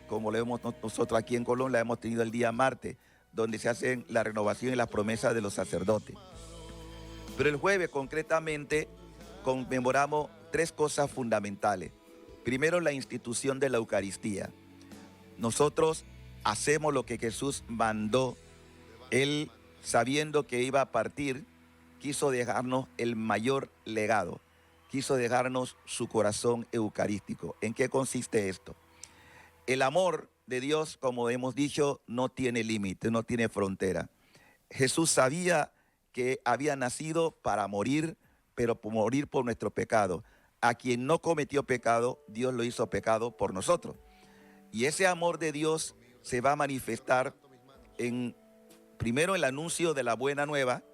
como lo vemos nosotros aquí en Colón, la hemos tenido el día martes, donde se hacen la renovación y las promesas de los sacerdotes. Pero el jueves concretamente conmemoramos tres cosas fundamentales. Primero, la institución de la Eucaristía. Nosotros hacemos lo que Jesús mandó. Él, sabiendo que iba a partir, quiso dejarnos el mayor legado. Quiso dejarnos su corazón eucarístico. ¿En qué consiste esto? El amor de Dios, como hemos dicho, no tiene límite, no tiene frontera. Jesús sabía que había nacido para morir, pero por morir por nuestro pecado. A quien no cometió pecado, Dios lo hizo pecado por nosotros. Y ese amor de Dios se va a manifestar primero el anuncio de la buena nueva,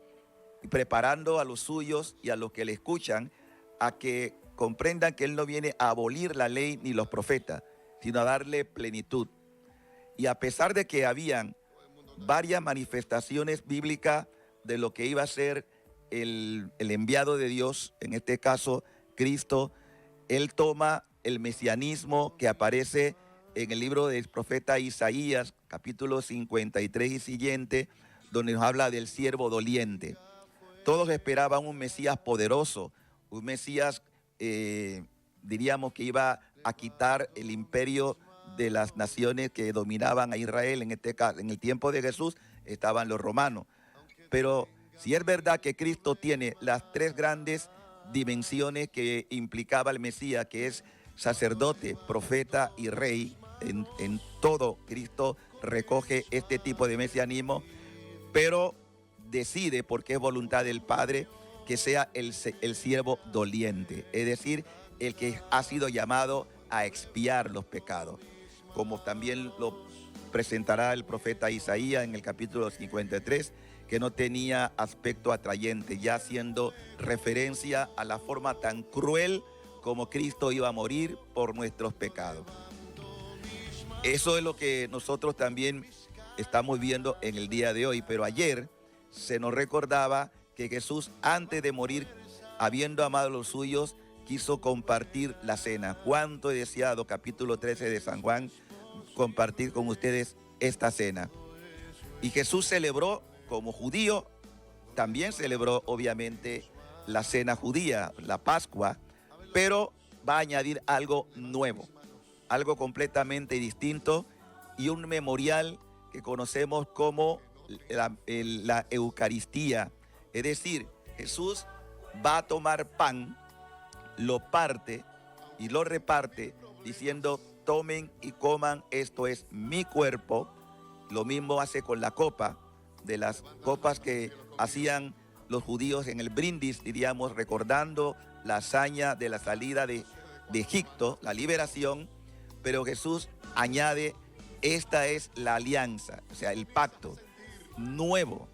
preparando a los suyos y a los que le escuchan a que comprendan que Él no viene a abolir la ley ni los profetas, sino a darle plenitud. Y a pesar de que habían varias manifestaciones bíblicas de lo que iba a ser el enviado de Dios, en este caso Cristo, Él toma el mesianismo que aparece en el libro del profeta Isaías, capítulo 53 y siguiente, donde nos habla del siervo doliente. Todos esperaban un Mesías poderoso, un Mesías, diríamos, que iba a quitar el imperio de las naciones que dominaban a Israel. En este caso, en el tiempo de Jesús estaban los romanos. Pero si es verdad que Cristo tiene las tres grandes dimensiones que implicaba el Mesías, que es sacerdote, profeta y rey, en todo Cristo recoge este tipo de mesianismo, pero decide, porque es voluntad del Padre, que sea el siervo doliente, es decir, el que ha sido llamado a expiar los pecados, como también lo presentará el profeta Isaías en el capítulo 53, que no tenía aspecto atrayente, ya haciendo referencia a la forma tan cruel como Cristo iba a morir por nuestros pecados. Eso es lo que nosotros también estamos viendo en el día de hoy, pero ayer se nos recordaba que Jesús, antes de morir, habiendo amado a los suyos, quiso compartir la cena. Cuánto he deseado, capítulo 13 de San Juan, compartir con ustedes esta cena. Y Jesús celebró, como judío, también celebró obviamente la cena judía, la Pascua, pero va a añadir algo nuevo, algo completamente distinto y un memorial que conocemos como la Eucaristía. Es decir, Jesús va a tomar pan, lo parte y lo reparte diciendo: tomen y coman, esto es mi cuerpo. Lo mismo hace con la copa, de las copas que hacían los judíos en el brindis, diríamos, recordando la hazaña de la salida de Egipto, la liberación. Pero Jesús añade: esta es la alianza, o sea, el pacto nuevo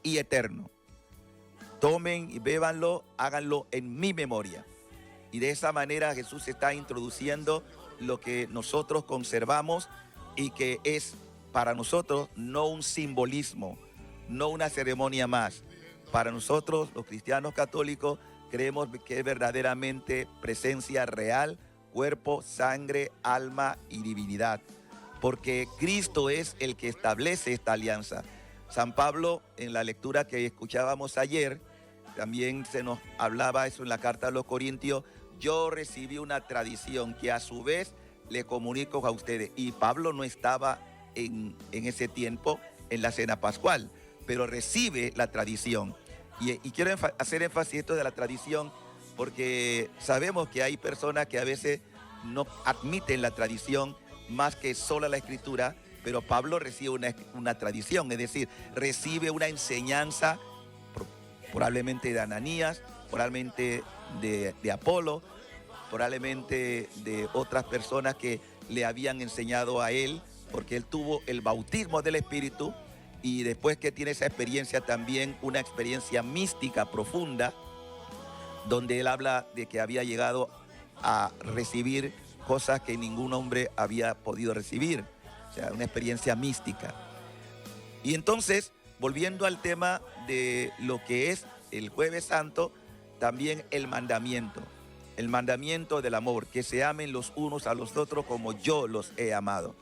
y eterno. Tomen y bébanlo, háganlo en mi memoria. Y de esa manera Jesús está introduciendo lo que nosotros conservamos y que es para nosotros no un simbolismo, no una ceremonia más. Para nosotros, los cristianos católicos, creemos que es verdaderamente presencia real, cuerpo, sangre, alma y divinidad, porque Cristo es el que establece esta alianza. San Pablo, en la lectura que escuchábamos ayer, también se nos hablaba eso en la carta a los Corintios: yo recibí una tradición que a su vez le comunico a ustedes. Y Pablo no estaba en ese tiempo en la cena pascual, pero recibe la tradición. Y quiero hacer énfasis esto de la tradición, porque sabemos que hay personas que a veces no admiten la tradición más que solo la Escritura, pero Pablo recibe una tradición, es decir, recibe una enseñanza probablemente de Ananías, probablemente de Apolo, probablemente de otras personas que le habían enseñado a él, porque él tuvo el bautismo del Espíritu y después que tiene esa experiencia también, una experiencia mística profunda, donde él habla de que había llegado a recibir cosas que ningún hombre había podido recibir, o sea, una experiencia mística. Y entonces, volviendo al tema de lo que es el Jueves Santo, también el mandamiento. el mandamiento del amor, que se amen los unos a los otros como yo los he amado.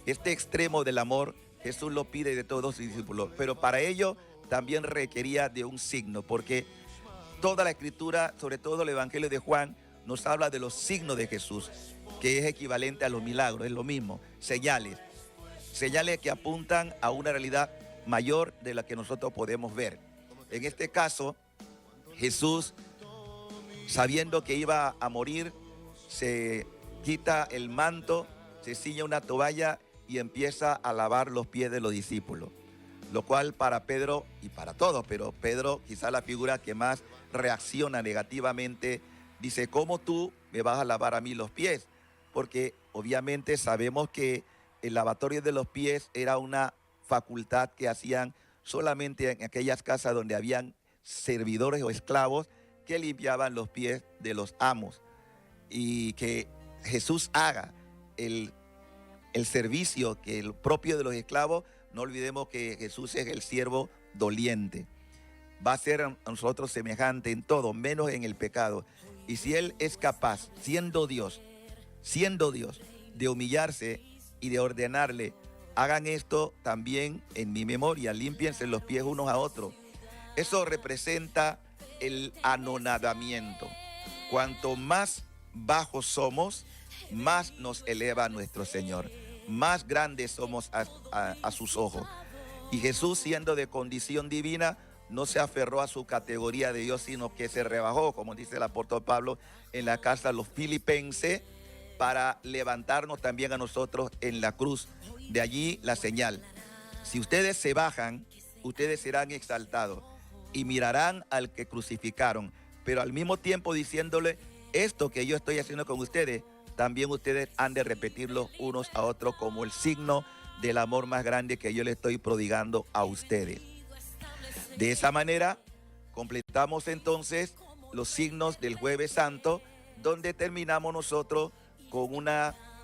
Este extremo del amor Jesús lo pide de todos sus discípulos, pero para ello también requería de un signo, porque toda la escritura, sobre todo el Evangelio de Juan, nos habla de los signos de Jesús, que es equivalente a los milagros, es lo mismo, señales que apuntan a una realidad mayor de la que nosotros podemos ver. En este caso, Jesús, sabiendo que iba a morir, se quita el manto, se ciñe una toalla y empieza a lavar los pies de los discípulos. Lo cual para Pedro y para todos, pero Pedro quizá la figura que más reacciona negativamente, dice, ¿cómo tú me vas a lavar a mí los pies? Porque obviamente sabemos que el lavatorio de los pies era una facultad que hacían solamente en aquellas casas donde habían servidores o esclavos que limpiaban los pies de los amos. Y que Jesús haga el servicio que el propio de los esclavos, no olvidemos que Jesús es el siervo doliente. Va a ser a nosotros semejante en todo, menos en el pecado. Y si Él es capaz, siendo Dios, de humillarse y de ordenarle, hagan esto también en mi memoria, límpiense los pies unos a otros. Eso representa el anonadamiento. Cuanto más bajos somos, más nos eleva nuestro Señor. Más grandes somos a sus ojos. Y Jesús, siendo de condición divina, no se aferró a su categoría de Dios, sino que se rebajó, como dice el apóstol Pablo en la carta a los Filipenses, para levantarnos también a nosotros en la cruz. De allí la señal. Si ustedes se bajan, ustedes serán exaltados y mirarán al que crucificaron, pero al mismo tiempo diciéndole, esto que yo estoy haciendo con ustedes, también ustedes han de repetirlo unos a otros como el signo del amor más grande que yo le estoy prodigando a ustedes. De esa manera, completamos entonces los signos del Jueves Santo, donde terminamos nosotros con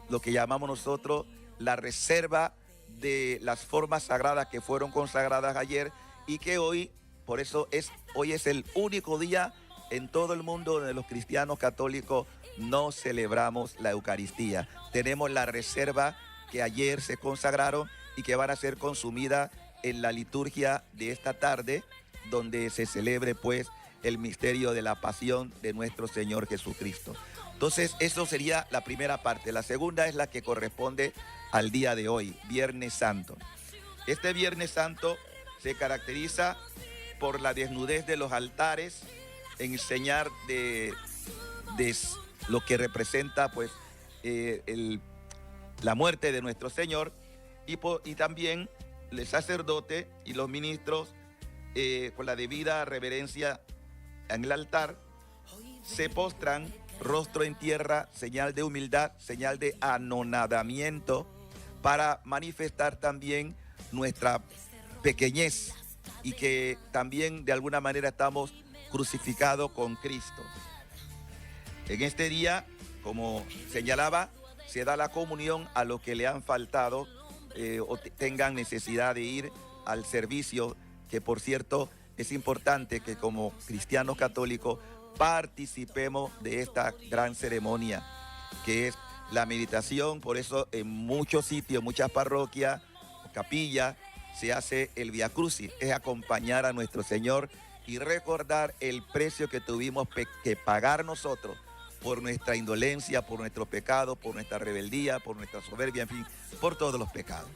lo que llamamos nosotros la reserva de las formas sagradas que fueron consagradas ayer y que hoy, por eso hoy es el único día en todo el mundo donde los cristianos católicos no celebramos la Eucaristía. Tenemos la reserva que ayer se consagraron y que van a ser consumidas en la liturgia de esta tarde, donde se celebre pues el misterio de la pasión de nuestro Señor Jesucristo. Entonces, eso sería la primera parte. La segunda es la que corresponde al día de hoy, Viernes Santo. Este Viernes Santo se caracteriza por la desnudez de los altares, en señal de lo que representa pues la muerte de nuestro Señor, y también el sacerdote y los ministros con la debida reverencia en el altar se postran rostro en tierra, señal de humildad, señal de anonadamiento, para manifestar también nuestra pequeñez y que también de alguna manera estamos crucificados con Cristo. En este día, como señalaba, se da la comunión a los que le han faltado o tengan necesidad de ir al servicio, que por cierto es importante que como cristianos católicos participemos de esta gran ceremonia que es la meditación. Por eso en muchos sitios, muchas parroquias, capillas, se hace el Vía Crucis, es acompañar a nuestro Señor y recordar el precio que tuvimos que pagar nosotros por nuestra indolencia, por nuestro pecado, por nuestra rebeldía, por nuestra soberbia, en fin, por todos los pecados.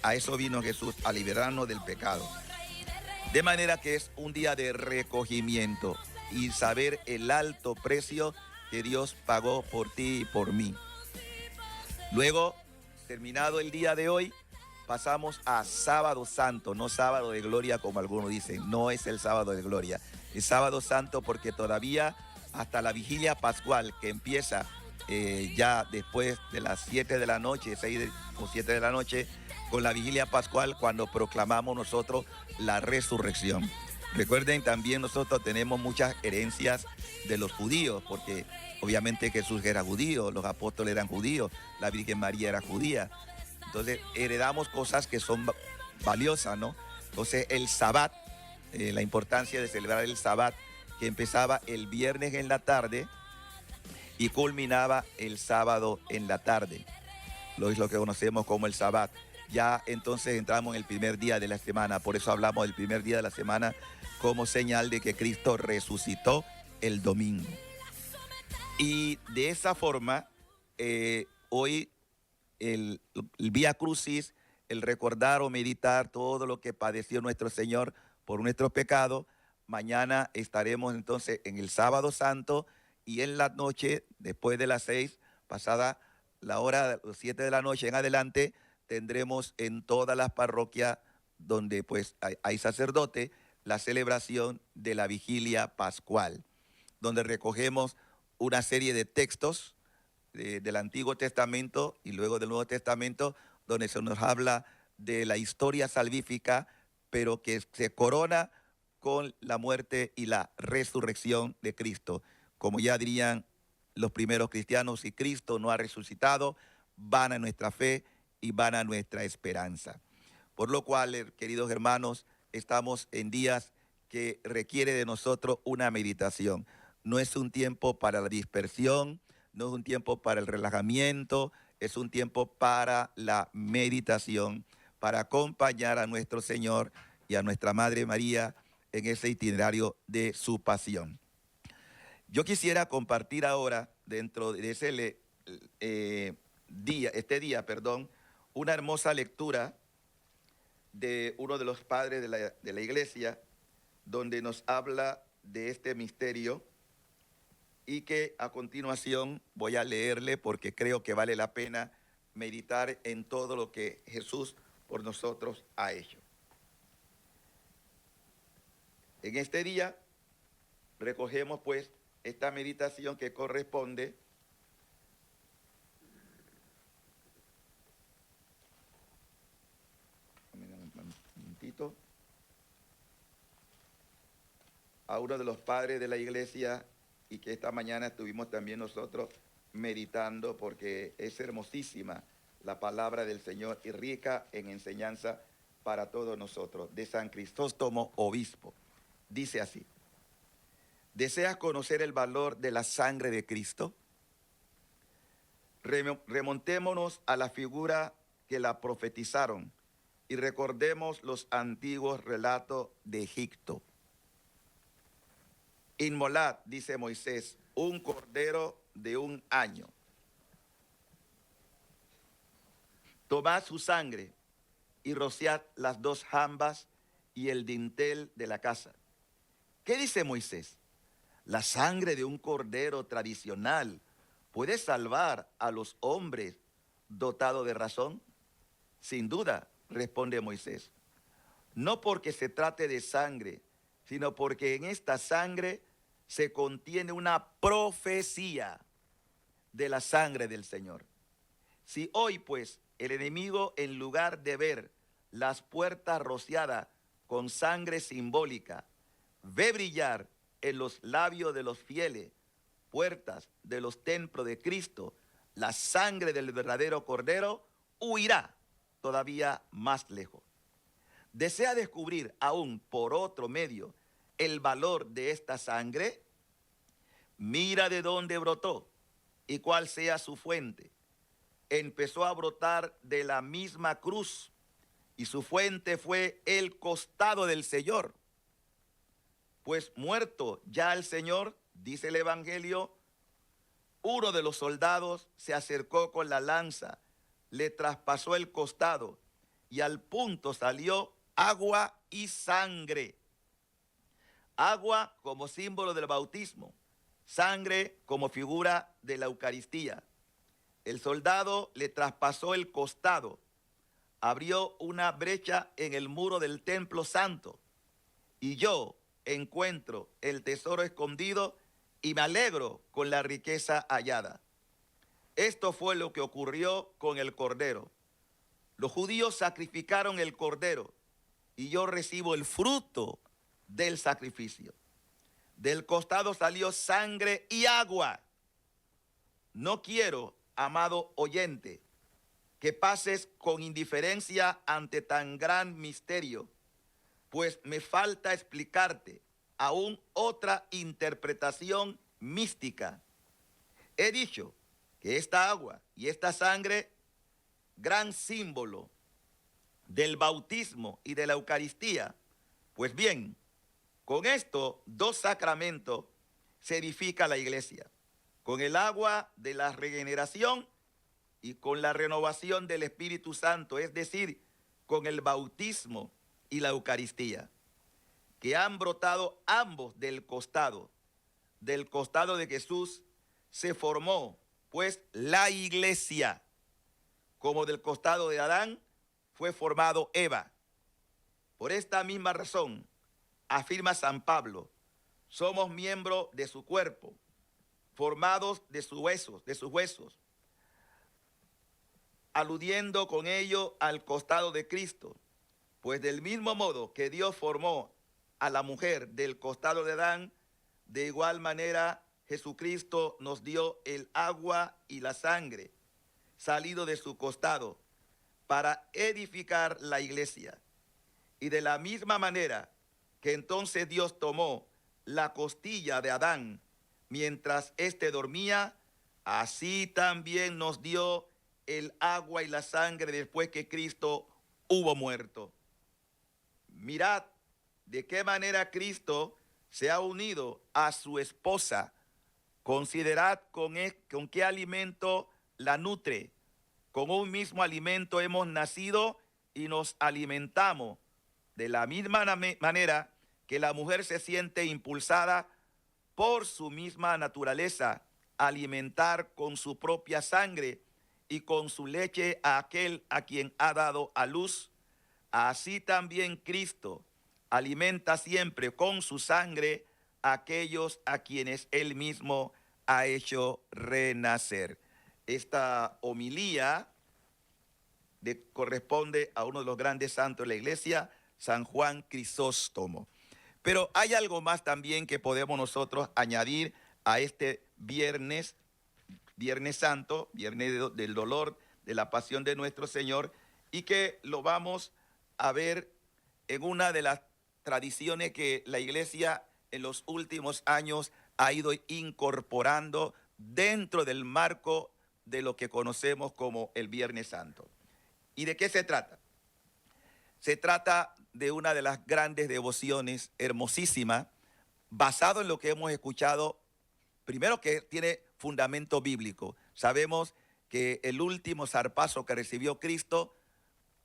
A eso vino Jesús, a liberarnos del pecado. De manera que es un día de recogimiento y saber el alto precio que Dios pagó por ti y por mí. Luego, terminado el día de hoy, pasamos a Sábado Santo, no Sábado de Gloria como algunos dicen, no es el Sábado de Gloria, es Sábado Santo porque todavía hasta la vigilia pascual que empieza ya después de las 7 de la noche, 6 o 7 de la noche, con la vigilia pascual cuando proclamamos nosotros la resurrección. Recuerden, también nosotros tenemos muchas herencias de los judíos, porque obviamente Jesús era judío, los apóstoles eran judíos, la Virgen María era judía. Entonces heredamos cosas que son valiosas, ¿no? Entonces el Sabbat, la importancia de celebrar el Sabbat, que empezaba el viernes en la tarde y culminaba el sábado en la tarde. Es lo que conocemos como el Sabbat. Ya entonces entramos en el primer día de la semana, por eso hablamos del primer día de la semana como señal de que Cristo resucitó el domingo. Y de esa forma, hoy el Vía Crucis, el recordar o meditar todo lo que padeció nuestro Señor por nuestros pecados. Mañana estaremos entonces en el Sábado Santo y en la noche, después de las 6, pasada la hora de las 7 de la noche en adelante, tendremos en todas las parroquias donde pues hay sacerdote la celebración de la vigilia pascual, donde recogemos una serie de textos del Antiguo Testamento y luego del Nuevo Testamento, donde se nos habla de la historia salvífica, pero que se corona con la muerte y la resurrección de Cristo. Como ya dirían los primeros cristianos, si Cristo no ha resucitado, vana nuestra fe y vana nuestra esperanza. Por lo cual, queridos hermanos, estamos en días que requiere de nosotros una meditación. No es un tiempo para la dispersión, no es un tiempo para el relajamiento, es un tiempo para la meditación, para acompañar a nuestro Señor y a nuestra Madre María en ese itinerario de su pasión. Yo quisiera compartir ahora, dentro de ese día, una hermosa lectura de uno de los padres de la iglesia, donde nos habla de este misterio y que a continuación voy a leerle porque creo que vale la pena meditar en todo lo que Jesús por nosotros ha hecho. En este día recogemos pues esta meditación que corresponde a uno de los padres de la iglesia y que esta mañana estuvimos también nosotros meditando porque es hermosísima la palabra del Señor y rica en enseñanza para todos nosotros. De San Crisóstomo, obispo. Dice así: ¿deseas conocer el valor de la sangre de Cristo? Remontémonos a la figura que la profetizaron y recordemos los antiguos relatos de Egipto. Inmolad, dice Moisés, un cordero de 1 año. Tomad su sangre y rociad las 2 jambas y el dintel de la casa. ¿Qué dice Moisés? La sangre de un cordero tradicional puede salvar a los hombres dotados de razón. Sin duda, responde Moisés. No porque se trate de sangre, sino porque en esta sangre se contiene una profecía de la sangre del Señor. Si hoy, pues, el enemigo, en lugar de ver las puertas rociadas con sangre simbólica, ve brillar en los labios de los fieles, puertas de los templos de Cristo, la sangre del verdadero Cordero, huirá todavía más lejos. ¿Desea descubrir aún por otro medio el valor de esta sangre? Mira de dónde brotó y cuál sea su fuente. Empezó a brotar de la misma cruz y su fuente fue el costado del Señor. Pues muerto ya el Señor, dice el Evangelio, uno de los soldados se acercó con la lanza, le traspasó el costado y al punto salió agua y sangre. Agua como símbolo del bautismo, sangre como figura de la Eucaristía. El soldado le traspasó el costado, abrió una brecha en el muro del templo santo y yo encuentro el tesoro escondido y me alegro con la riqueza hallada. Esto fue lo que ocurrió con el Cordero. Los judíos sacrificaron el Cordero y yo recibo el fruto del sacrificio. Del costado salió sangre y agua. No quiero, amado oyente, que pases con indiferencia ante tan gran misterio, pues me falta explicarte aún otra interpretación mística. He dicho que esta agua y esta sangre, gran símbolo del bautismo y de la Eucaristía, pues bien, con estos dos sacramentos se edifica la iglesia, con el agua de la regeneración y con la renovación del Espíritu Santo, es decir, con el bautismo y la Eucaristía, que han brotado ambos del costado de Jesús, se formó pues la iglesia, como del costado de Adán fue formado Eva. Por esta misma razón, afirma San Pablo, somos miembros de su cuerpo, formados de sus huesos, aludiendo con ello al costado de Cristo, pues del mismo modo que Dios formó a la mujer del costado de Adán, de igual manera Jesucristo nos dio el agua y la sangre, salido de su costado, para edificar la iglesia. Y de la misma manera que entonces Dios tomó la costilla de Adán mientras éste dormía, así también nos dio el agua y la sangre después que Cristo hubo muerto. Mirad de qué manera Cristo se ha unido a su esposa. Considerad con qué alimento la nutre. Con un mismo alimento hemos nacido y nos alimentamos. De la misma manera que la mujer se siente impulsada por su misma naturaleza a alimentar con su propia sangre y con su leche a aquel a quien ha dado a luz, así también Cristo alimenta siempre con su sangre a aquellos a quienes él mismo ha hecho renacer. Esta homilía corresponde a uno de los grandes santos de la iglesia, San Juan Crisóstomo. Pero hay algo más también que podemos nosotros añadir a este Viernes Santo, Viernes del dolor, de la pasión de nuestro Señor, y que lo vamos a ver en una de las tradiciones que la iglesia en los últimos años ha ido incorporando dentro del marco de lo que conocemos como el Viernes Santo. ¿Y de qué se trata? Se trata de una de las grandes devociones hermosísimas, basado en lo que hemos escuchado, primero que tiene fundamento bíblico. Sabemos que el último zarpazo que recibió Cristo,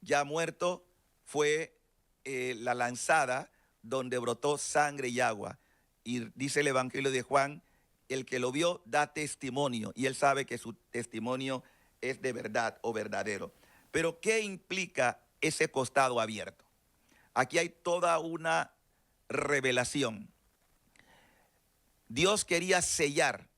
ya muerto, fue la lanzada donde brotó sangre y agua. Y dice el Evangelio de Juan, el que lo vio da testimonio, y él sabe que su testimonio es de verdad o verdadero. Pero ¿qué implica ese costado abierto? Aquí hay toda una revelación. Dios quería sellar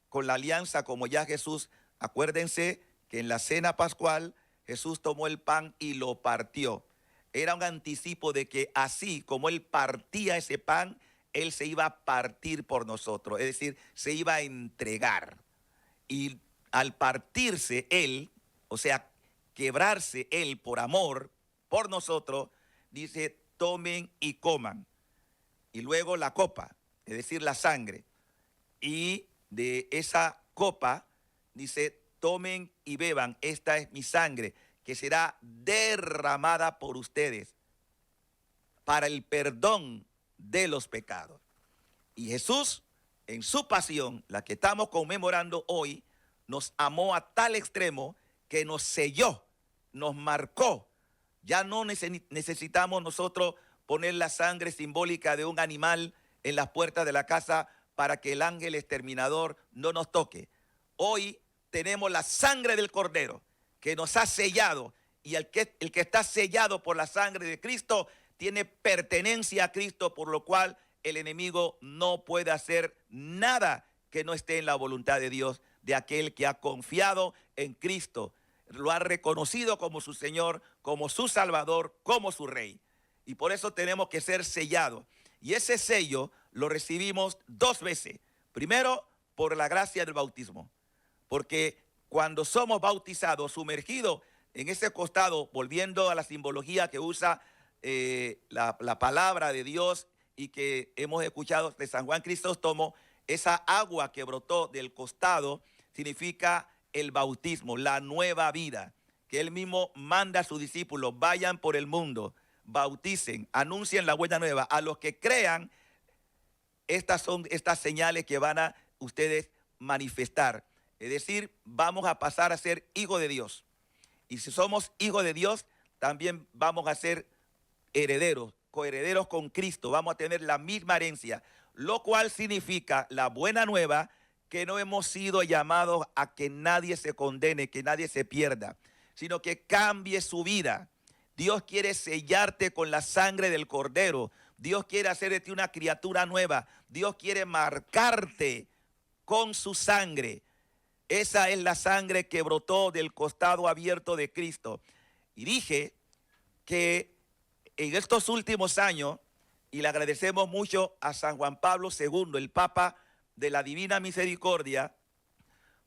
con la alianza, como ya Jesús, acuérdense que en la cena pascual Jesús tomó el pan y lo partió. Era un anticipo de que así como él partía ese pan, él se iba a partir por nosotros, es decir, se iba a entregar. Y al partirse él, o sea, quebrarse él por amor por nosotros, dice, tomen y coman. Y luego la copa, es decir, la sangre. Y de esa copa, dice, tomen y beban, esta es mi sangre, que será derramada por ustedes para el perdón de los pecados. Y Jesús, en su pasión, la que estamos conmemorando hoy, nos amó a tal extremo que nos selló, nos marcó. Ya no necesitamos nosotros poner la sangre simbólica de un animal en las puertas de la casa para que el ángel exterminador no nos toque. Hoy tenemos la sangre del Cordero que nos ha sellado, y el que está sellado por la sangre de Cristo tiene pertenencia a Cristo, por lo cual el enemigo no puede hacer nada que no esté en la voluntad de Dios, de aquel que ha confiado en Cristo, lo ha reconocido como su Señor, como su Salvador, como su Rey. Y por eso tenemos que ser sellados. Y ese sello lo recibimos dos veces. Primero, por la gracia del bautismo. Porque cuando somos bautizados, sumergidos en ese costado, volviendo a la simbología que usa la palabra de Dios y que hemos escuchado de San Juan Crisóstomo, esa agua que brotó del costado significa el bautismo, la nueva vida, que él mismo manda a sus discípulos, vayan por el mundo, bauticen, anuncien la buena nueva. A los que crean, estas son estas señales que van a ustedes manifestar. Es decir, vamos a pasar a ser hijos de Dios. Y si somos hijos de Dios, también vamos a ser herederos, coherederos con Cristo. Vamos a tener la misma herencia, lo cual significa la buena nueva, que no hemos sido llamados a que nadie se condene, que nadie se pierda, sino que cambie su vida. Dios quiere sellarte con la sangre del Cordero. Dios quiere hacer de ti una criatura nueva. Dios quiere marcarte con su sangre. Esa es la sangre que brotó del costado abierto de Cristo. Y dije que en estos últimos años, y le agradecemos mucho a San Juan Pablo II, el Papa de la Divina Misericordia,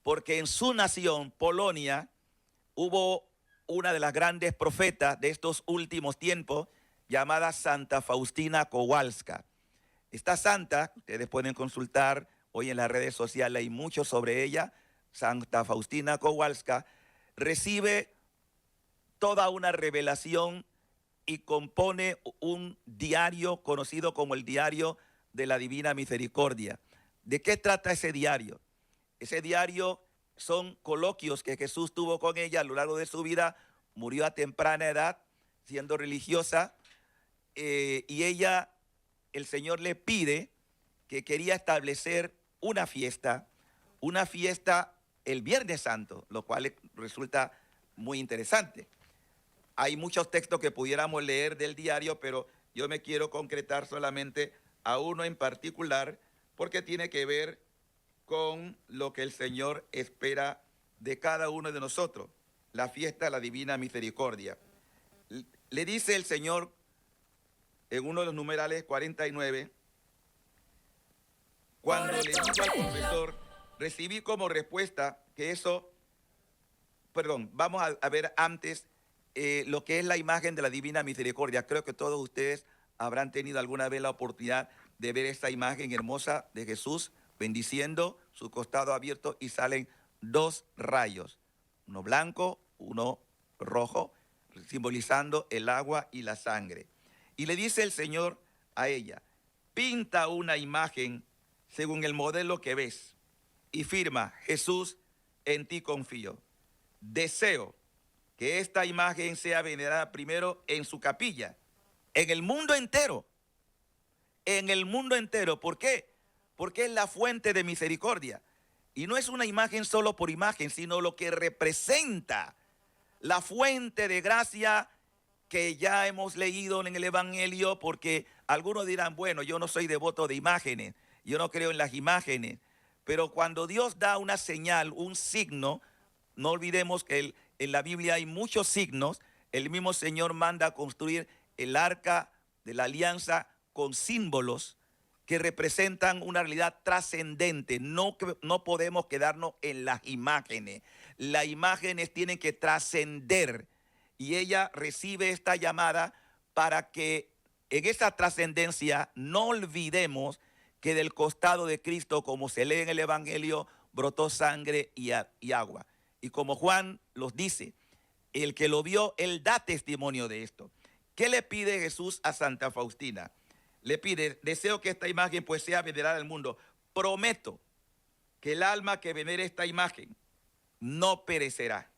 porque en su nación, Polonia, hubo una de las grandes profetas de estos últimos tiempos, llamada Santa Faustina Kowalska. Esta santa, ustedes pueden consultar hoy en las redes sociales, hay mucho sobre ella. Santa Faustina Kowalska recibe toda una revelación y compone un diario conocido como el Diario de la Divina Misericordia. ¿De qué trata ese diario? Ese diario son coloquios que Jesús tuvo con ella a lo largo de su vida. Murió a temprana edad, siendo religiosa, y ella, el Señor le pide que quería establecer una fiesta el Viernes Santo, lo cual resulta muy interesante. Hay muchos textos que pudiéramos leer del diario, pero yo me quiero concretar solamente a uno en particular, porque tiene que ver con lo que el Señor espera de cada uno de nosotros, la fiesta de la Divina Misericordia. Le dice el Señor en uno de los numerales 49, cuando le dijo al confesor, recibí como respuesta que vamos a ver antes lo que es la imagen de la Divina Misericordia. Creo que todos ustedes habrán tenido alguna vez la oportunidad de ver esta imagen hermosa de Jesús bendiciendo su costado abierto, y salen dos rayos, uno blanco, uno rojo, simbolizando el agua y la sangre. Y le dice el Señor a ella, pinta una imagen según el modelo que ves y firma, Jesús, en ti confío. Deseo que esta imagen sea venerada primero en su capilla, en el mundo entero. En el mundo entero. ¿Por qué? Porque es la fuente de misericordia. Y no es una imagen solo por imagen, sino lo que representa la fuente de gracia que ya hemos leído en el Evangelio, porque algunos dirán, bueno, yo no soy devoto de imágenes, yo no creo en las imágenes. Pero cuando Dios da una señal, un signo, no olvidemos que en la Biblia hay muchos signos. El mismo Señor manda a construir el arca de la alianza con símbolos que representan una realidad trascendente. No podemos quedarnos en las imágenes. Las imágenes tienen que trascender. Y ella recibe esta llamada para que en esa trascendencia no olvidemos que del costado de Cristo, como se lee en el Evangelio, brotó sangre y agua. Y como Juan los dice, el que lo vio, él da testimonio de esto. ¿Qué le pide Jesús a Santa Faustina? Le pide, deseo que esta imagen pues sea venerada al mundo. Prometo que el alma que venere esta imagen no perecerá.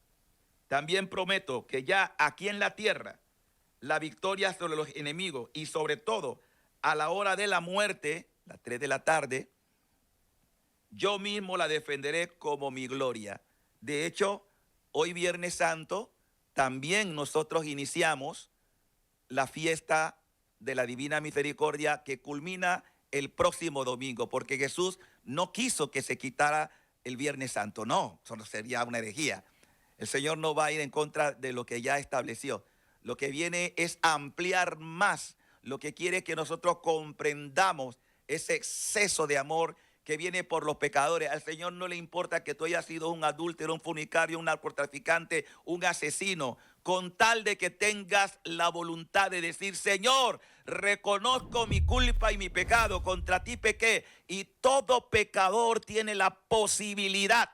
También prometo que ya aquí en la tierra, la victoria sobre los enemigos y sobre todo a la hora de la muerte, las 3 de la tarde, yo mismo la defenderé como mi gloria. De hecho, hoy Viernes Santo, también nosotros iniciamos la fiesta de la Divina Misericordia, que culmina el próximo domingo, porque Jesús no quiso que se quitara el Viernes Santo. No, eso sería una herejía. El Señor no va a ir en contra de lo que ya estableció. Lo que viene es ampliar más. Lo que quiere es que nosotros comprendamos ese exceso de amor que viene por los pecadores. Al Señor no le importa que tú hayas sido un adúltero, un fornicario, un narcotraficante, un asesino. con tal de que tengas la voluntad de decir: Señor, reconozco mi culpa y mi pecado, contra ti pequé. Y todo pecador tiene la posibilidad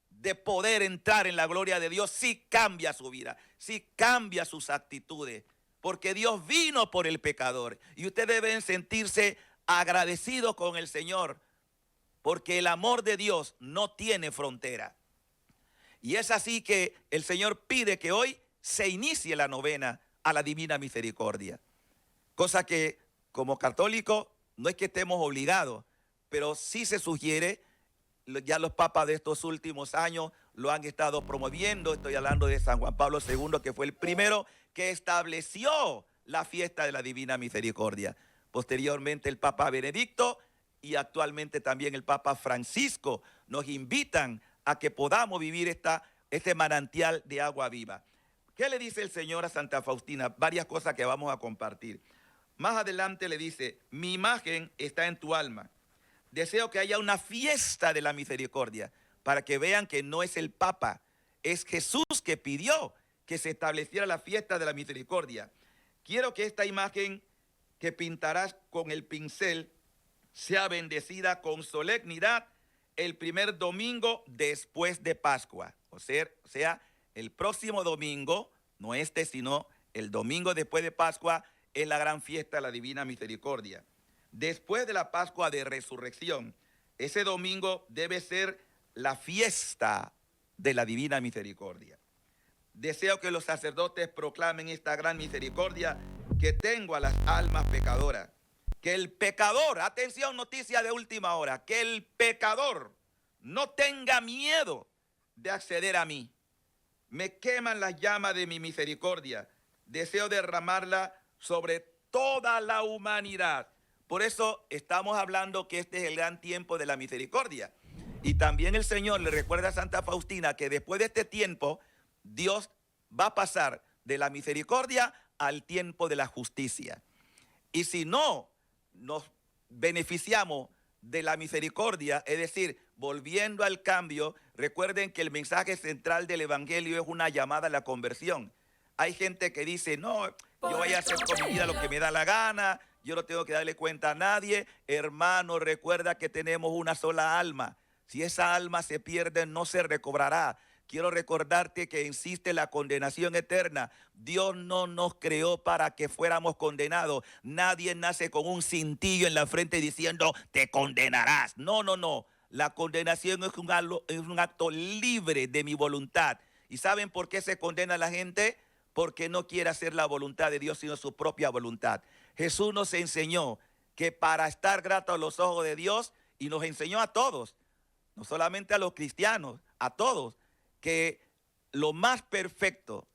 de poder entrar en la gloria de Dios si cambia su vida, si cambia sus actitudes, porque Dios vino por el pecador. Y ustedes deben sentirse agradecidos con el Señor, porque el amor de Dios no tiene frontera. Y es así que el Señor pide que hoy se inicie la novena a la Divina Misericordia. Cosa que como católicos no es que estemos obligados, pero sí se sugiere. Ya los papas de estos últimos años lo han estado promoviendo. Estoy hablando de San Juan Pablo II, que fue el primero que estableció la fiesta de la Divina Misericordia. Posteriormente el Papa Benedicto y actualmente también el Papa Francisco nos invitan a que podamos vivir este manantial de agua viva. ¿Qué le dice el Señor a Santa Faustina? Varias cosas que vamos a compartir. Más adelante le dice: mi imagen está en tu alma. Deseo que haya una fiesta de la misericordia, para que vean que no es el Papa, es Jesús que pidió que se estableciera la fiesta de la misericordia. Quiero que esta imagen que pintarás con el pincel sea bendecida con solemnidad el primer domingo después de Pascua. O sea, el próximo domingo, no este, sino el domingo después de Pascua, es la gran fiesta de la Divina Misericordia. Después de la Pascua de Resurrección, ese domingo debe ser la fiesta de la Divina Misericordia. Deseo que los sacerdotes proclamen esta gran misericordia que tengo a las almas pecadoras. Que el pecador, atención, noticia de última hora, que el pecador no tenga miedo de acceder a mí. Me queman las llamas de mi misericordia. Deseo derramarla sobre toda la humanidad. Por eso estamos hablando que este es el gran tiempo de la misericordia. Y también el Señor le recuerda a Santa Faustina que después de este tiempo, Dios va a pasar de la misericordia al tiempo de la justicia. Y si no nos beneficiamos de la misericordia, es decir, volviendo al cambio, recuerden que el mensaje central del Evangelio es una llamada a la conversión. Hay gente que dice: no, yo voy a hacer con mi vida lo que me da la gana, yo no tengo que darle cuenta a nadie. Hermano, recuerda que tenemos una sola alma. Si esa alma se pierde, no se recobrará. Quiero recordarte que existe la condenación eterna. Dios no nos creó para que fuéramos condenados. Nadie nace con un cintillo en la frente diciendo: te condenarás. No, no, no. La condenación es un acto libre de mi voluntad. ¿Y saben por qué se condena a la gente? Porque no quiere hacer la voluntad de Dios, sino su propia voluntad. Jesús nos enseñó que para estar grato a los ojos de Dios, y nos enseñó a todos, no solamente a los cristianos, a todos, que lo más perfecto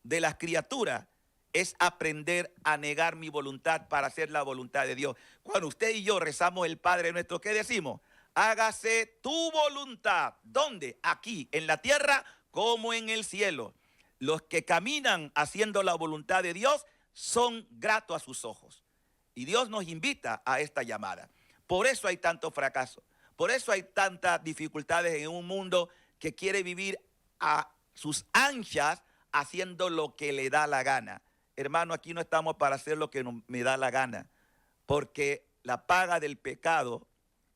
de las criaturas es aprender a negar mi voluntad para hacer la voluntad de Dios. Cuando usted y yo rezamos el Padre Nuestro, ¿qué decimos? Hágase tu voluntad. ¿Dónde? Aquí, en la tierra como en el cielo. Los que caminan haciendo la voluntad de Dios son gratos a sus ojos. Y Dios nos invita a esta llamada. Por eso hay tanto fracaso. Por eso hay tantas dificultades en un mundo que quiere vivir a sus anchas haciendo lo que le da la gana. Hermano, aquí no estamos para hacer lo que me da la gana, porque la paga del pecado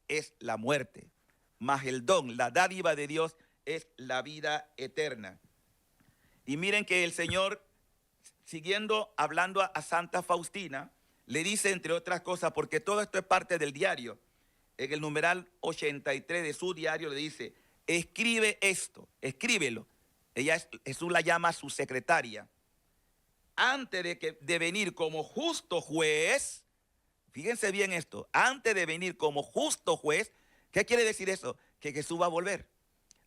es la muerte, mas el don, la dádiva de Dios es la vida eterna. Y miren que el Señor, siguiendo hablando a Santa Faustina, le dice, entre otras cosas, porque todo esto es parte del diario, en el numeral 83 de su diario le dice: escribe esto, escríbelo. Jesús la llama su secretaria. Antes de venir como justo juez, fíjense bien esto, antes de venir como justo juez, ¿qué quiere decir eso? Que Jesús va a volver.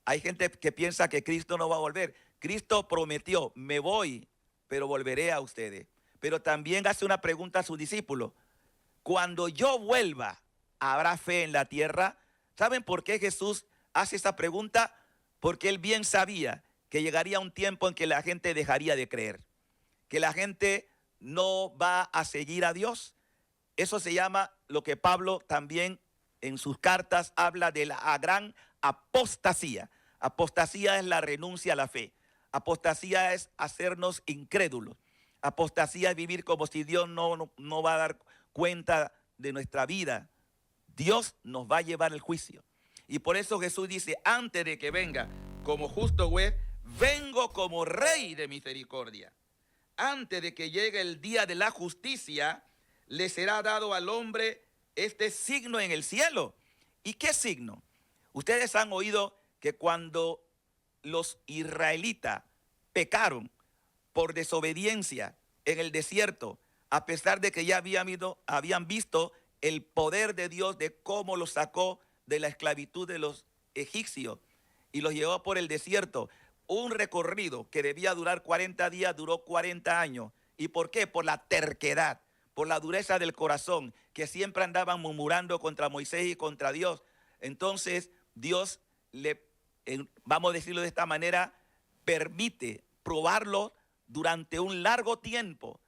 Hay gente que piensa que Cristo no va a volver. Cristo prometió: me voy, pero volveré a ustedes. Pero también hace una pregunta a sus discípulos: cuando yo vuelva, ¿habrá fe en la tierra? ¿Saben por qué Jesús hace esa pregunta? Porque él bien sabía que llegaría un tiempo en que la gente dejaría de creer, que la gente no va a seguir a Dios. Eso se llama lo que Pablo también en sus cartas habla de la gran apostasía. Apostasía es la renuncia a la fe. Apostasía es hacernos incrédulos. Apostasía es vivir como si Dios no va a dar cuenta de nuestra vida. Dios nos va a llevar el juicio. Y por eso Jesús dice, antes de que venga como justo juez, vengo como rey de misericordia. Antes de que llegue el día de la justicia, le será dado al hombre este signo en el cielo. ¿Y qué signo? Ustedes han oído que cuando los israelitas pecaron por desobediencia en el desierto, a pesar de que ya habían visto el poder de Dios de cómo los sacó de la esclavitud de los egipcios y los llevó por el desierto, un recorrido que debía durar 40 días, duró 40 años. ¿Y por qué? Por la terquedad, por la dureza del corazón, que siempre andaban murmurando contra Moisés y contra Dios. Entonces Dios vamos a decirlo de esta manera, permite probarlo durante un largo tiempo.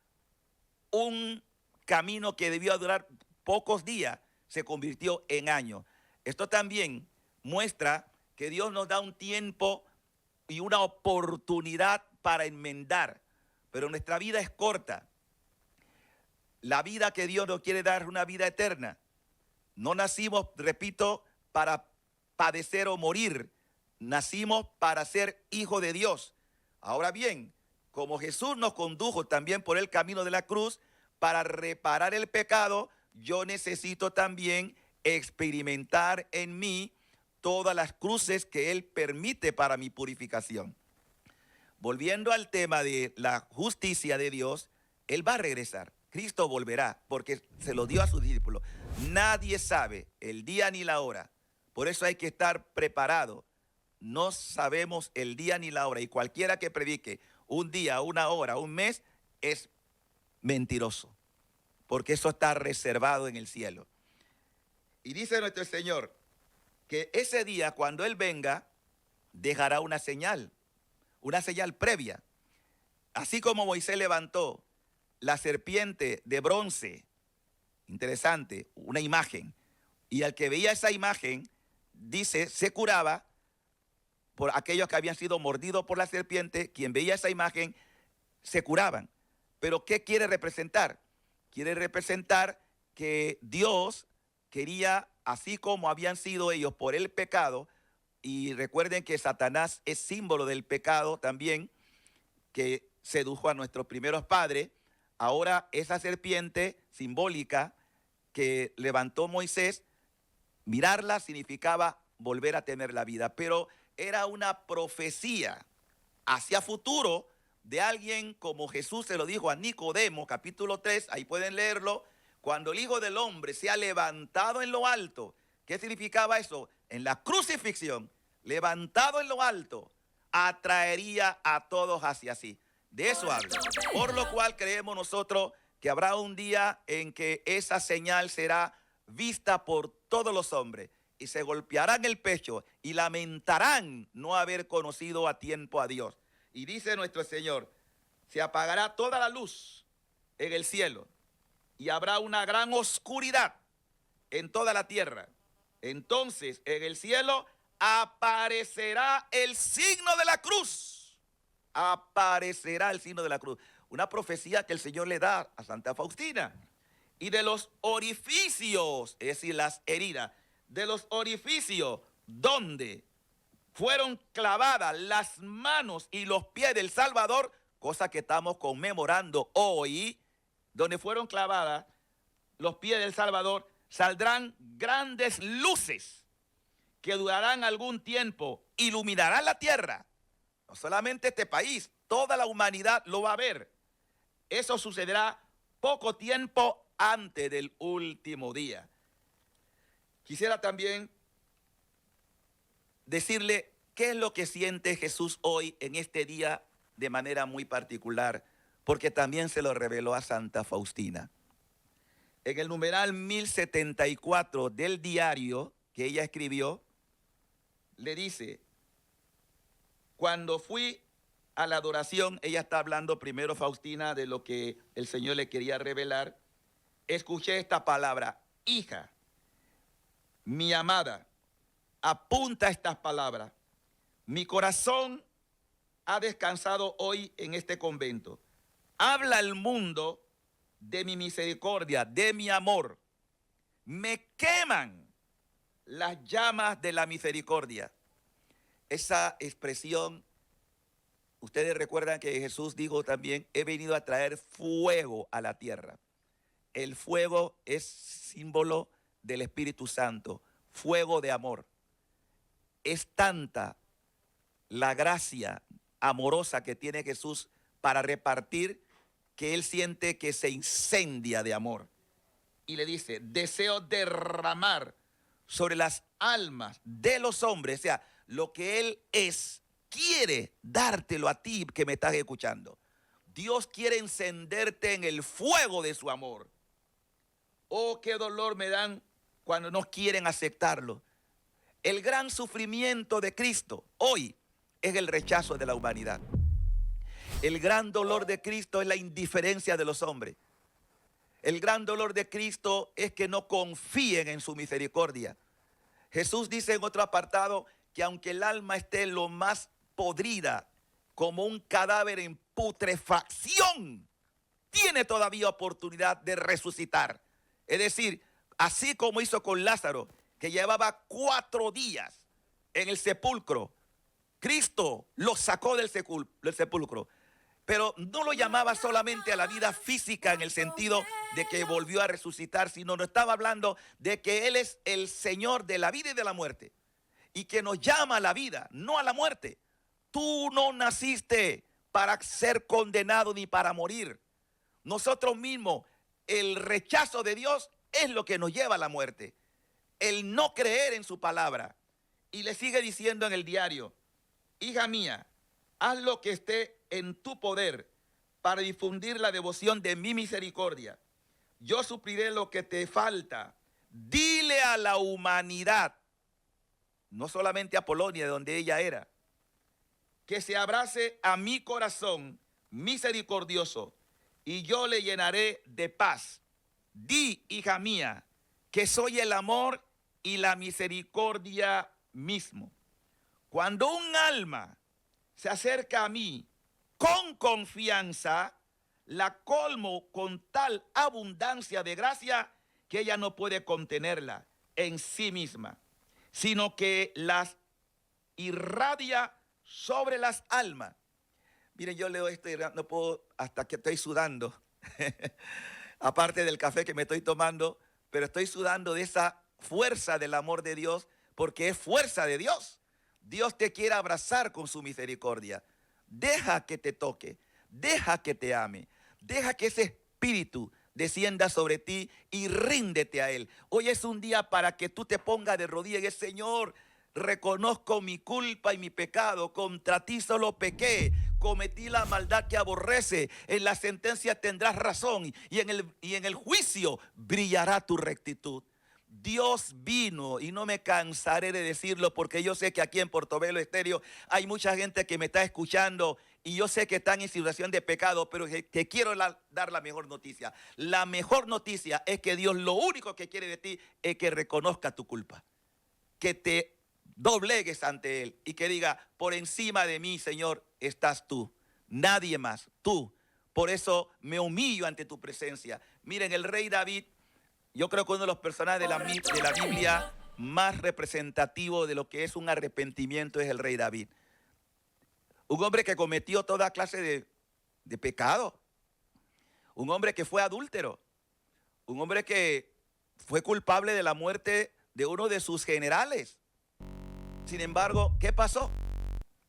Un camino que debió durar pocos días se convirtió en años. Esto también muestra que Dios nos da un tiempo y una oportunidad para enmendar, pero nuestra vida es corta. La vida que Dios nos quiere dar es una vida eterna. No nacimos, repito, para padecer o morir. Nacimos para ser hijos de Dios. Ahora bien, como Jesús nos condujo también por el camino de la cruz para reparar el pecado, yo necesito también experimentar en mí todas las cruces que Él permite para mi purificación. Volviendo al tema de la justicia de Dios, Él va a regresar. Cristo volverá porque se lo dio a sus discípulos. Nadie sabe el día ni la hora. Por eso hay que estar preparado. No sabemos el día ni la hora. Y cualquiera que predique un día, una hora, un mes, es mentiroso. Porque eso está reservado en el cielo. Y dice nuestro Señor que ese día, cuando Él venga, dejará una señal previa. Así como Moisés levantó la serpiente de bronce, interesante, una imagen, y al que veía esa imagen, dice, se curaba por aquellos que habían sido mordidos por la serpiente. Quien veía esa imagen, se curaban. Pero ¿qué quiere representar? Quiere representar que Dios quería, así como habían sido ellos por el pecado, y recuerden que Satanás es símbolo del pecado también, que sedujo a nuestros primeros padres. Ahora esa serpiente simbólica que levantó Moisés, mirarla significaba volver a tener la vida, pero era una profecía hacia futuro de alguien como Jesús se lo dijo a Nicodemo, capítulo 3, ahí pueden leerlo, cuando el Hijo del Hombre se ha levantado en lo alto. ¿Qué significaba eso? En la crucifixión, levantado en lo alto, atraería a todos hacia sí. De eso habla. Por lo cual creemos nosotros que habrá un día en que esa señal será vista por todos los hombres y se golpearán el pecho y lamentarán no haber conocido a tiempo a Dios. Y dice nuestro Señor, se apagará toda la luz en el cielo y habrá una gran oscuridad en toda la tierra. Entonces en el cielo aparecerá el signo de la cruz. Aparecerá el signo de la cruz. Una profecía que el Señor le da a Santa Faustina. Y de los orificios, es decir, las heridas, de los orificios donde fueron clavadas las manos y los pies del Salvador, cosa que estamos conmemorando hoy, donde fueron clavadas los pies del Salvador, saldrán grandes luces que durarán algún tiempo, iluminarán la tierra. No solamente este país, toda la humanidad lo va a ver. Eso sucederá poco tiempo antes del último día. Quisiera también decirle qué es lo que siente Jesús hoy en este día de manera muy particular, porque también se lo reveló a Santa Faustina. En el numeral 1074 del diario que ella escribió, le dice, cuando fui a la adoración, ella está hablando primero, Faustina, de lo que el Señor le quería revelar, escuché esta palabra, hija, mi amada, apunta estas palabras. Mi corazón ha descansado hoy en este convento. Habla al mundo de mi misericordia, de mi amor. Me queman las llamas de la misericordia. Esa expresión, ustedes recuerdan que Jesús dijo también, he venido a traer fuego a la tierra. El fuego es símbolo del Espíritu Santo, fuego de amor. Es tanta la gracia amorosa que tiene Jesús para repartir que él siente que se incendia de amor. Y le dice, deseo derramar sobre las almas de los hombres, o sea, lo que él es, quiere dártelo a ti que me estás escuchando. Dios quiere encenderte en el fuego de su amor. Oh, qué dolor me dan cuando no quieren aceptarlo. El gran sufrimiento de Cristo hoy es el rechazo de la humanidad. El gran dolor de Cristo es la indiferencia de los hombres. El gran dolor de Cristo es que no confíen en su misericordia. Jesús dice en otro apartado que aunque el alma esté lo más podrida, como un cadáver en putrefacción, tiene todavía oportunidad de resucitar. Es decir, así como hizo con Lázaro, que llevaba 4 días en el sepulcro, Cristo lo sacó del sepulcro. Pero no lo llamaba solamente a la vida física en el sentido de que volvió a resucitar, sino nos estaba hablando de que Él es el Señor de la vida y de la muerte. Y que nos llama a la vida, no a la muerte. Tú no naciste para ser condenado ni para morir. Nosotros mismos, el rechazo de Dios es lo que nos lleva a la muerte. El no creer en su palabra. Y le sigue diciendo en el diario, hija mía, haz lo que esté en tu poder para difundir la devoción de mi misericordia. Yo supliré lo que te falta. Dile a la humanidad, no solamente a Polonia, de donde ella era, que se abrace a mi corazón misericordioso y yo le llenaré de paz. Di, hija mía, que soy el amor y la misericordia mismo. Cuando un alma se acerca a mí con confianza, la colmo con tal abundancia de gracia que ella no puede contenerla en sí misma, sino que las irradia sobre las almas. Miren, yo leo esto y no puedo, hasta que estoy sudando, aparte del café que me estoy tomando, pero estoy sudando de esa fuerza del amor de Dios, porque es fuerza de Dios. Dios te quiere abrazar con su misericordia. Deja que te toque, deja que te ame, deja que ese espíritu descienda sobre ti y ríndete a Él. Hoy es un día para que tú te pongas de rodillas y digas, Señor, reconozco mi culpa y mi pecado, contra ti solo pequé, cometí la maldad que aborrece, en la sentencia tendrás razón y en el juicio brillará tu rectitud. Dios vino, y no me cansaré de decirlo, porque yo sé que aquí en Portobelo Estéreo hay mucha gente que me está escuchando y yo sé que están en situación de pecado, pero te quiero dar la mejor noticia. La mejor noticia es que Dios lo único que quiere de ti es que reconozca tu culpa, que te doblegues ante Él y que diga, por encima de mí, Señor, estás tú, nadie más, tú. Por eso me humillo ante tu presencia. Miren, el rey David, yo creo que uno de los personajes de la Biblia más representativo de lo que es un arrepentimiento es el rey David. Un hombre que cometió toda clase de pecado. Un hombre que fue adúltero. Un hombre que fue culpable de la muerte de uno de sus generales. Sin embargo, ¿qué pasó?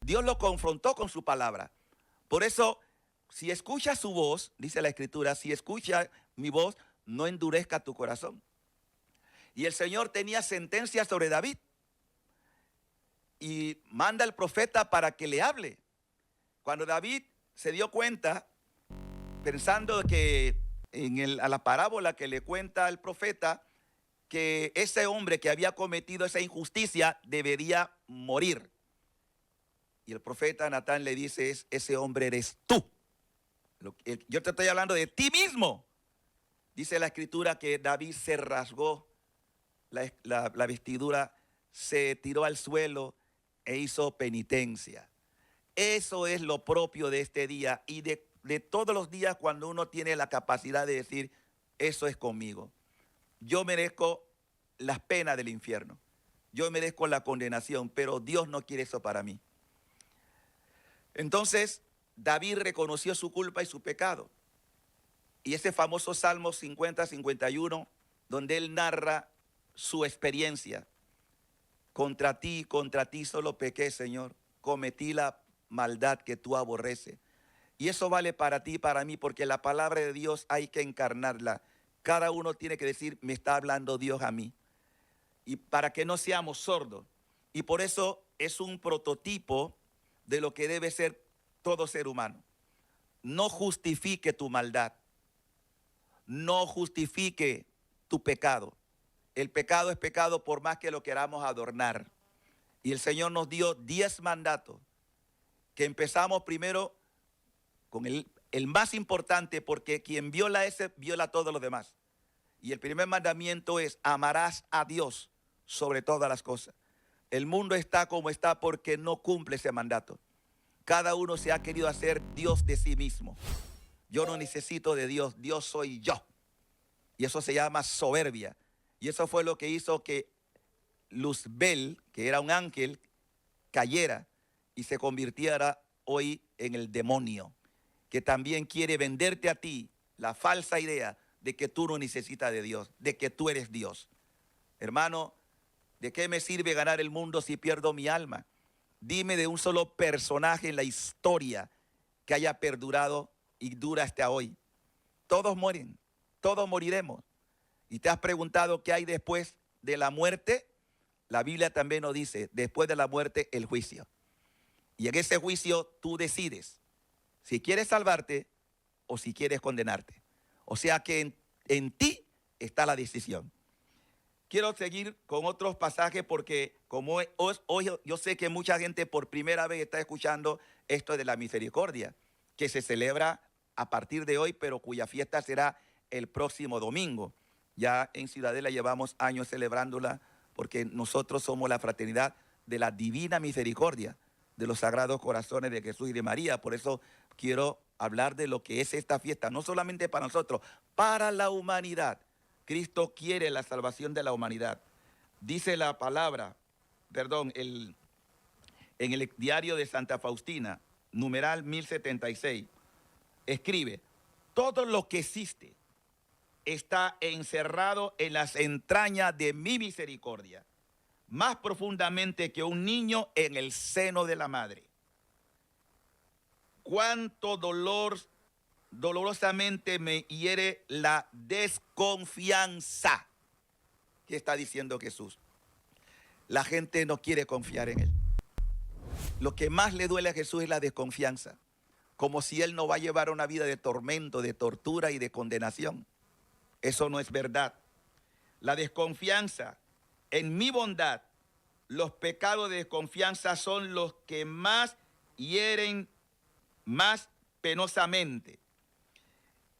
Dios lo confrontó con su palabra. Por eso, si escuchas su voz, dice la Escritura, si escuchas mi voz, no endurezca tu corazón. Y el Señor tenía sentencia sobre David y manda al profeta para que le hable. Cuando David se dio cuenta, pensando que a la parábola que le cuenta el profeta, que ese hombre que había cometido esa injusticia debería morir. Y el profeta Natán le dice, ese hombre eres tú. Yo te estoy hablando de ti mismo. Dice la Escritura que David se rasgó la vestidura, se tiró al suelo e hizo penitencia. Eso es lo propio de este día y de todos los días cuando uno tiene la capacidad de decir, eso es conmigo. Yo merezco las penas del infierno. Yo merezco la condenación, pero Dios no quiere eso para mí. Entonces, David reconoció su culpa y su pecado. Y ese famoso Salmo 50-51, donde él narra su experiencia. Contra ti solo pequé, Señor. Cometí la maldad que tú aborreces. Y eso vale para ti y para mí, porque la palabra de Dios hay que encarnarla. Cada uno tiene que decir, me está hablando Dios a mí. Y para que no seamos sordos. Y por eso es un prototipo de lo que debe ser todo ser humano. No justifique tu maldad. No justifique tu pecado. El pecado es pecado por más que lo queramos adornar. Y el Señor nos dio 10 mandatos, que empezamos primero con el más importante, porque quien viola ese, viola todos los demás. Y el primer mandamiento es, amarás a Dios sobre todas las cosas. El mundo está como está porque no cumple ese mandato. Cada uno se ha querido hacer Dios de sí mismo. Yo no necesito de Dios, Dios soy yo. Y eso se llama soberbia. Y eso fue lo que hizo que Luzbel, que era un ángel, cayera y se convirtiera hoy en el demonio, que también quiere venderte a ti la falsa idea de que tú no necesitas de Dios, de que tú eres Dios. Hermano, ¿de qué me sirve ganar el mundo si pierdo mi alma? Dime de un solo personaje en la historia que haya perdurado y dura hasta hoy. Todos mueren, todos moriremos. ¿Y te has preguntado qué hay después de la muerte? La Biblia también nos dice, después de la muerte, el juicio. Y en ese juicio tú decides si quieres salvarte o si quieres condenarte. O sea que en ti está la decisión. Quiero seguir con otros pasajes porque como hoy yo sé que mucha gente por primera vez está escuchando esto de la misericordia, que se celebra a partir de hoy, pero cuya fiesta será el próximo domingo. Ya en Ciudadela llevamos años celebrándola porque nosotros somos la fraternidad de la Divina Misericordia, de los Sagrados Corazones de Jesús y de María. Por eso quiero hablar de lo que es esta fiesta, no solamente para nosotros, para la humanidad. Cristo quiere la salvación de la humanidad. Dice la palabra, en el diario de Santa Faustina, numeral 1076, escribe, todo lo que existe está encerrado en las entrañas de mi misericordia, más profundamente que un niño en el seno de la madre. Cuánto dolorosamente me hiere la desconfianza. ¿Qué está diciendo Jesús? La gente no quiere confiar en Él. Lo que más le duele a Jesús es la desconfianza, como si Él no va a llevar una vida de tormento, de tortura y de condenación. Eso no es verdad. La desconfianza en mi bondad, los pecados de desconfianza son los que más hieren más penosamente.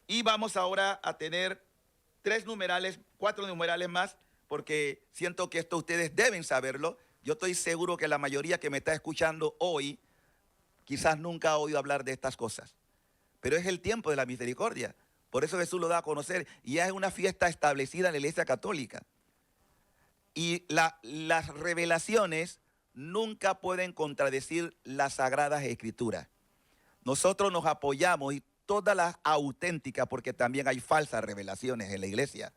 Y vamos ahora a tener 4 numerales más, porque siento que esto ustedes deben saberlo. Yo estoy seguro que la mayoría que me está escuchando hoy quizás nunca ha oído hablar de estas cosas. Pero es el tiempo de la misericordia. Por eso Jesús lo da a conocer. Y es una fiesta establecida en la Iglesia Católica. Y las revelaciones nunca pueden contradecir las Sagradas Escrituras. Nosotros nos apoyamos y todas las auténticas, porque también hay falsas revelaciones en la iglesia,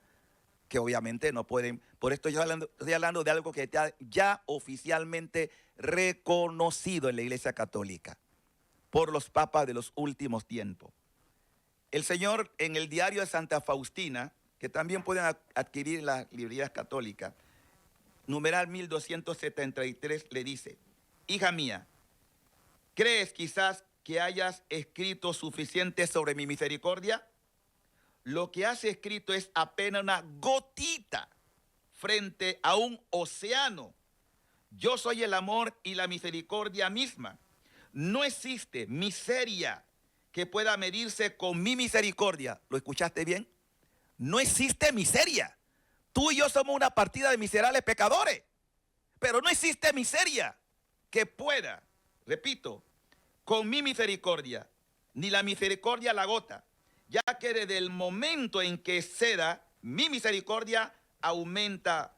que obviamente no pueden. Por esto yo estoy hablando de algo que está ya oficialmente reconocido en la Iglesia Católica por los papas de los últimos tiempos. El Señor en el diario de Santa Faustina, que también pueden adquirir en las librerías católicas, numeral 1273, le dice, hija mía, ¿crees quizás que hayas escrito suficiente sobre mi misericordia? Lo que has escrito es apenas una gotita frente a un océano. Yo soy el amor y la misericordia misma. No existe miseria que pueda medirse con mi misericordia. ¿Lo escuchaste bien? No existe miseria. Tú y yo somos una partida de miserables pecadores, pero no existe miseria que pueda, repito, con mi misericordia, ni la misericordia la agota, ya que desde el momento en que ceda mi misericordia, aumenta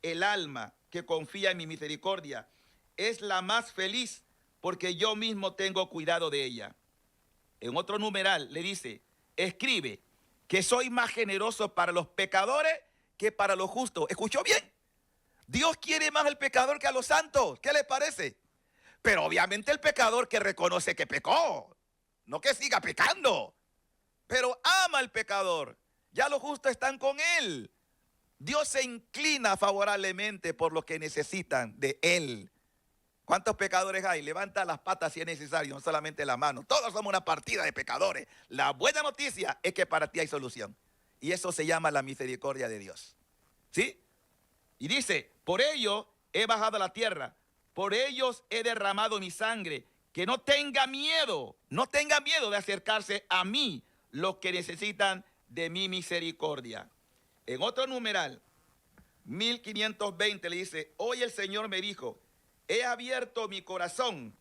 el alma que confía en mi misericordia. Es la más feliz porque yo mismo tengo cuidado de ella. En otro numeral le dice, escribe que soy más generoso para los pecadores que para los justos. ¿Escuchó bien? Dios quiere más al pecador que a los santos. ¿Qué le parece? Pero obviamente el pecador que reconoce que pecó, no que siga pecando, pero ama al pecador. Ya los justos están con él. Dios se inclina favorablemente por los que necesitan de él. ¿Cuántos pecadores hay? Levanta las patas si es necesario, no solamente la mano. Todos somos una partida de pecadores. La buena noticia es que para ti hay solución. Y eso se llama la misericordia de Dios. ¿Sí? Y dice, por ello he bajado a la tierra, por ellos he derramado mi sangre, que no tenga miedo de acercarse a mí los que necesitan de mi misericordia. En otro numeral, 1520 le dice, hoy el Señor me dijo, he abierto mi corazón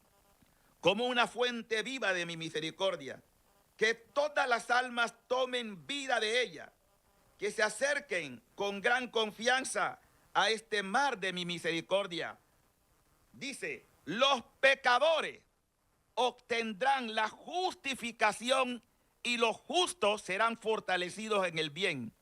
como una fuente viva de mi misericordia, que todas las almas tomen vida de ella, que se acerquen con gran confianza a este mar de mi misericordia. Dice, los pecadores obtendrán la justificación y los justos serán fortalecidos en el bien.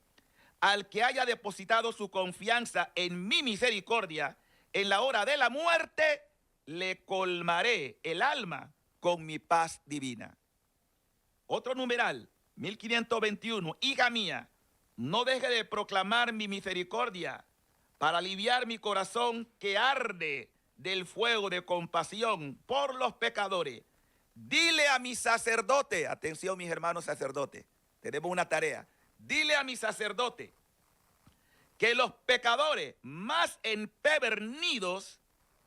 Al que haya depositado su confianza en mi misericordia, en la hora de la muerte, le colmaré el alma con mi paz divina. Otro numeral, 1521, hija mía, no deje de proclamar mi misericordia para aliviar mi corazón que arde del fuego de compasión por los pecadores. Dile a mi sacerdote, atención mis hermanos sacerdotes, tenemos una tarea. Dile a mi sacerdote que los pecadores más empedernidos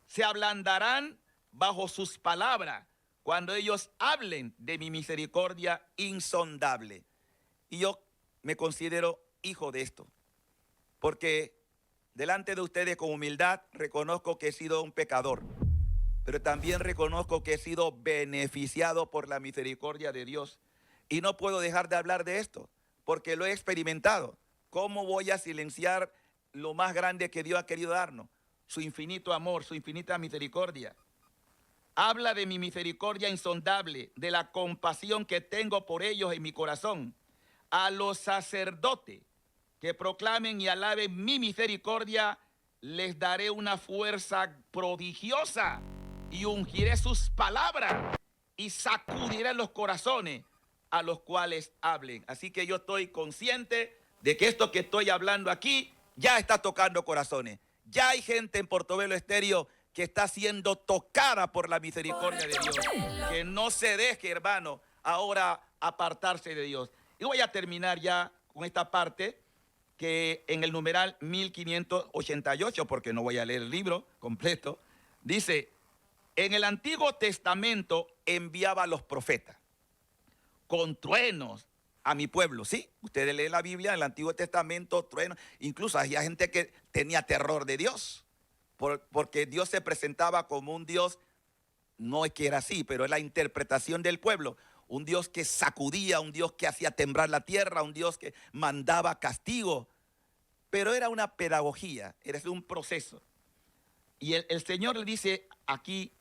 se ablandarán bajo sus palabras cuando ellos hablen de mi misericordia insondable. Y yo me considero hijo de esto, porque delante de ustedes con humildad reconozco que he sido un pecador, pero también reconozco que he sido beneficiado por la misericordia de Dios. Y no puedo dejar de hablar de esto, porque lo he experimentado. ¿Cómo voy a silenciar lo más grande que Dios ha querido darnos? Su infinito amor, su infinita misericordia. Habla de mi misericordia insondable, de la compasión que tengo por ellos en mi corazón. A los sacerdotes que proclamen y alaben mi misericordia, les daré una fuerza prodigiosa y ungiré sus palabras y sacudiré los corazones a los cuales hablen. Así que yo estoy consciente de que esto que estoy hablando aquí ya está tocando corazones. Ya hay gente en Portobelo Estéreo que está siendo tocada por la misericordia de Dios. Que no se deje, hermano, ahora apartarse de Dios. Y voy a terminar ya con esta parte que en el numeral 1588, porque no voy a leer el libro completo, dice, en el Antiguo Testamento enviaba a los profetas con truenos a mi pueblo. Sí, ustedes leen la Biblia, en el Antiguo Testamento, truenos. Incluso había gente que tenía terror de Dios, porque Dios se presentaba como un Dios, no es que era así, pero es la interpretación del pueblo. Un Dios que sacudía, un Dios que hacía temblar la tierra, un Dios que mandaba castigo. Pero era una pedagogía, era un proceso. Y el Señor le dice aquí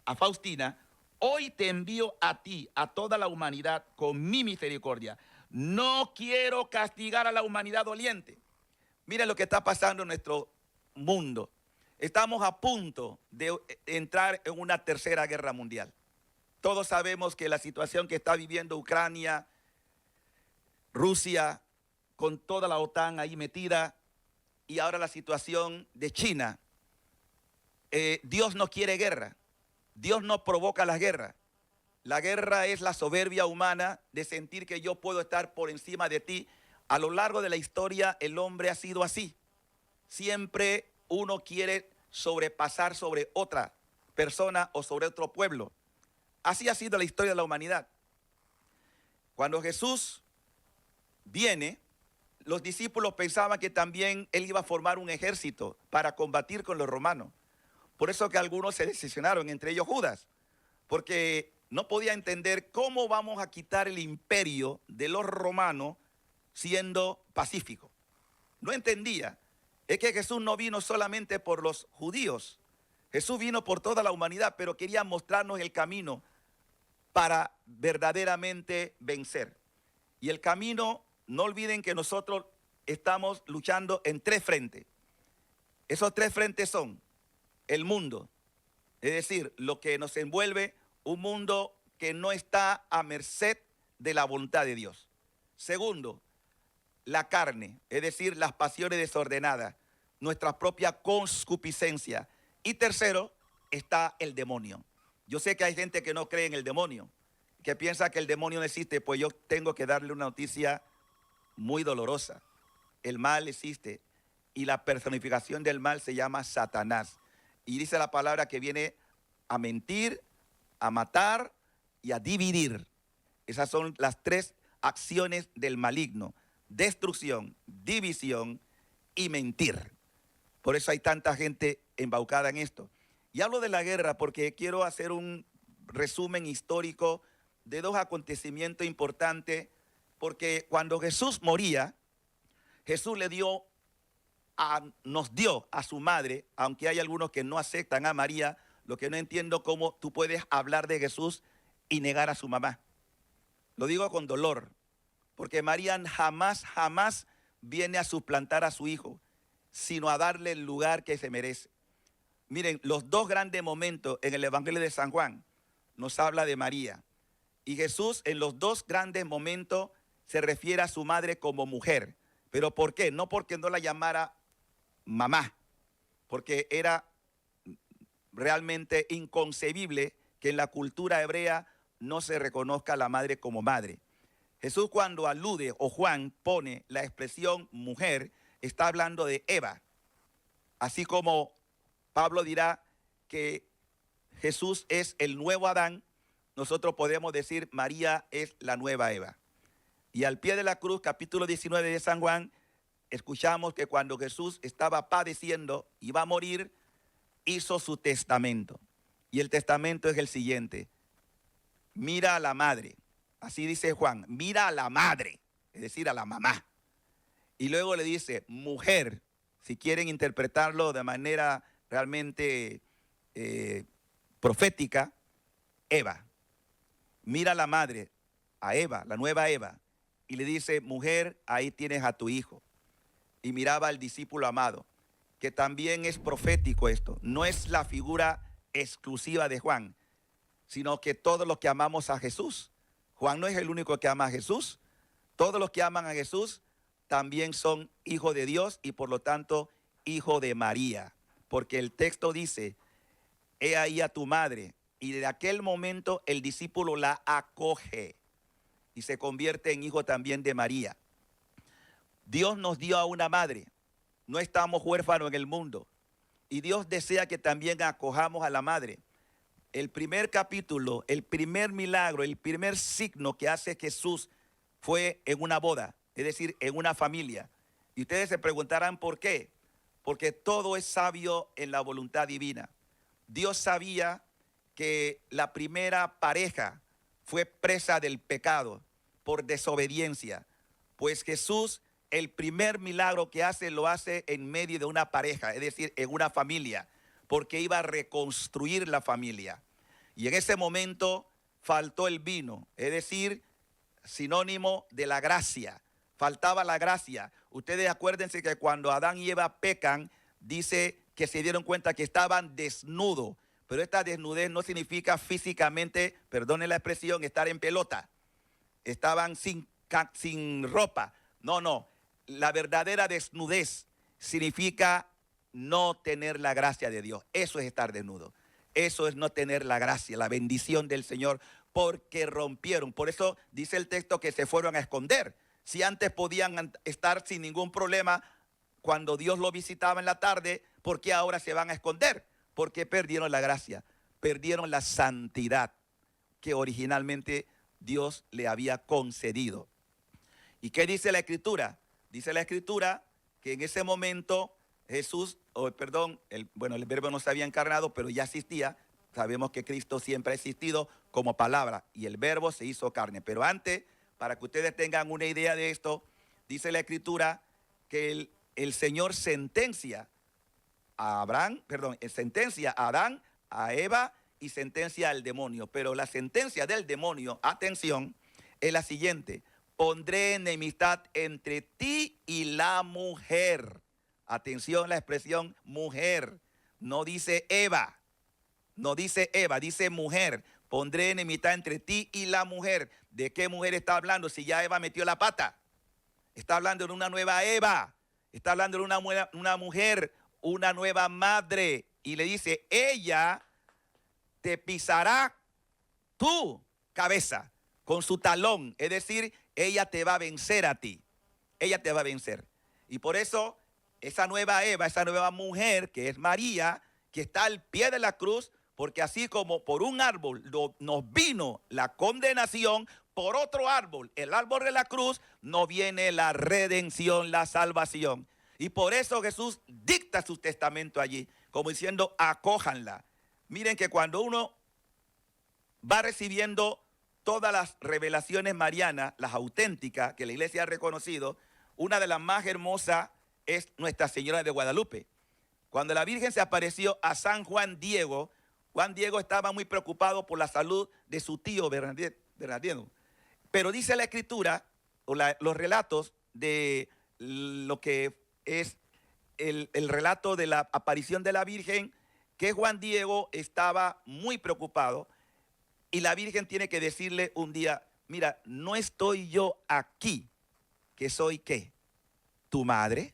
a Faustina, hoy te envío a ti, a toda la humanidad, con mi misericordia. No quiero castigar a la humanidad doliente. Mira lo que está pasando en nuestro mundo. Estamos a punto de entrar en una tercera guerra mundial. Todos sabemos que la situación que está viviendo Ucrania, Rusia, con toda la OTAN ahí metida, y ahora la situación de China. Dios no quiere guerra. Dios no provoca las guerras. La guerra es la soberbia humana de sentir que yo puedo estar por encima de ti. A lo largo de la historia el hombre ha sido así. Siempre uno quiere sobrepasar sobre otra persona o sobre otro pueblo. Así ha sido la historia de la humanidad. Cuando Jesús viene, los discípulos pensaban que también él iba a formar un ejército para combatir con los romanos. Por eso que algunos se decepcionaron, entre ellos Judas, porque no podía entender cómo vamos a quitar el imperio de los romanos siendo pacífico. No entendía. Es que Jesús no vino solamente por los judíos. Jesús vino por toda la humanidad, pero quería mostrarnos el camino para verdaderamente vencer. Y el camino, no olviden que nosotros estamos luchando en 3 frentes. Esos 3 frentes son el mundo, es decir, lo que nos envuelve, un mundo que no está a merced de la voluntad de Dios. Segundo, la carne, es decir, las pasiones desordenadas, nuestra propia concupiscencia. Y tercero, está el demonio. Yo sé que hay gente que no cree en el demonio, que piensa que el demonio no existe. Pues yo tengo que darle una noticia muy dolorosa. El mal existe y la personificación del mal se llama Satanás. Y dice la palabra que viene a mentir, a matar y a dividir. Esas son las 3 acciones del maligno: destrucción, división y mentir. Por eso hay tanta gente embaucada en esto. Y hablo de la guerra porque quiero hacer un resumen histórico de 2 acontecimientos importantes, porque cuando Jesús moría, Jesús nos dio a su madre, aunque hay algunos que no aceptan a María. Lo que no entiendo, cómo tú puedes hablar de Jesús y negar a su mamá. Lo digo con dolor, porque María jamás viene a suplantar a su hijo, sino a darle el lugar que se merece. Miren, los 2 grandes momentos en el Evangelio de San Juan nos habla de María. Y Jesús en los 2 grandes momentos se refiere a su madre como mujer. ¿Pero por qué? No porque no la llamara mamá, porque era realmente inconcebible que en la cultura hebrea no se reconozca a la madre como madre. Jesús, cuando alude, o Juan pone la expresión mujer, está hablando de Eva. Así como Pablo dirá que Jesús es el nuevo Adán, nosotros podemos decir María es la nueva Eva. Y al pie de la cruz, capítulo 19 de San Juan, escuchamos que cuando Jesús estaba padeciendo, iba a morir, hizo su testamento. Y el testamento es el siguiente: mira a la madre. Así dice Juan, mira a la madre, es decir, a la mamá. Y luego le dice, mujer, si quieren interpretarlo de manera realmente profética, Eva. Mira a la madre, a Eva, la nueva Eva, y le dice, mujer, ahí tienes a tu hijo. Y miraba al discípulo amado, que también es profético esto. No es la figura exclusiva de Juan, sino que todos los que amamos a Jesús, Juan no es el único que ama a Jesús, todos los que aman a Jesús también son hijos de Dios y por lo tanto hijo de María. Porque el texto dice, he ahí a tu madre. Y de aquel momento el discípulo la acoge y se convierte en hijo también de María. Dios nos dio a una madre. No estamos huérfanos en el mundo. Y Dios desea que también acojamos a la madre. El primer capítulo, el primer milagro, el primer signo que hace Jesús fue en una boda, es decir, en una familia. Y ustedes se preguntarán por qué. Porque todo es sabio en la voluntad divina. Dios sabía que la primera pareja fue presa del pecado por desobediencia. Pues Jesús, el primer milagro que hace, lo hace en medio de una pareja, es decir, en una familia, porque iba a reconstruir la familia. Y en ese momento faltó el vino, es decir, sinónimo de la gracia. Faltaba la gracia. Ustedes acuérdense que cuando Adán y Eva pecan, dice que se dieron cuenta que estaban desnudos. Pero esta desnudez no significa físicamente, perdone la expresión, estar en pelota. Estaban sin ropa. No. La verdadera desnudez significa no tener la gracia de Dios. Eso es estar desnudo. Eso es no tener la gracia, la bendición del Señor, porque rompieron. Por eso dice el texto que se fueron a esconder. Si antes podían estar sin ningún problema cuando Dios lo visitaba en la tarde, ¿por qué ahora se van a esconder? Porque perdieron la gracia, perdieron la santidad que originalmente Dios le había concedido. ¿Y qué dice la Escritura? Dice la Escritura que en ese momento Jesús, el verbo no se había encarnado, pero ya existía. Sabemos que Cristo siempre ha existido como palabra, y el verbo se hizo carne. Pero antes, para que ustedes tengan una idea de esto, dice la Escritura que el Señor sentencia a sentencia a Adán, a Eva y sentencia al demonio. Pero la sentencia del demonio, atención, es la siguiente: pondré enemistad entre ti y la mujer. Atención, la expresión mujer. No dice Eva, no dice Eva, dice mujer. Pondré enemistad entre ti y la mujer. ¿De qué mujer está hablando si ya Eva metió la pata? Está hablando de una nueva Eva. Está hablando de una mujer, una nueva madre. Y le dice, ella te pisará tu cabeza con su talón. Es decir, ella te va a vencer a ti. Ella te va a vencer. Y por eso, esa nueva Eva, esa nueva mujer, que es María, que está al pie de la cruz, porque así como por un árbol nos vino la condenación, por otro árbol, el árbol de la cruz, nos viene la redención, la salvación. Y por eso Jesús dicta su testamento allí, como diciendo, acójanla. Miren que cuando uno va recibiendo todas las revelaciones marianas, las auténticas, que la iglesia ha reconocido, una de las más hermosas es Nuestra Señora de Guadalupe. Cuando la Virgen se apareció a San Juan Diego estaba muy preocupado por la salud de su tío Bernardino. Pero dice la Escritura, los relatos de lo que es el relato de la aparición de la Virgen, que Juan Diego estaba muy preocupado y la Virgen tiene que decirle un día, mira, no estoy yo aquí, que soy ¿qué? ¿Tu madre?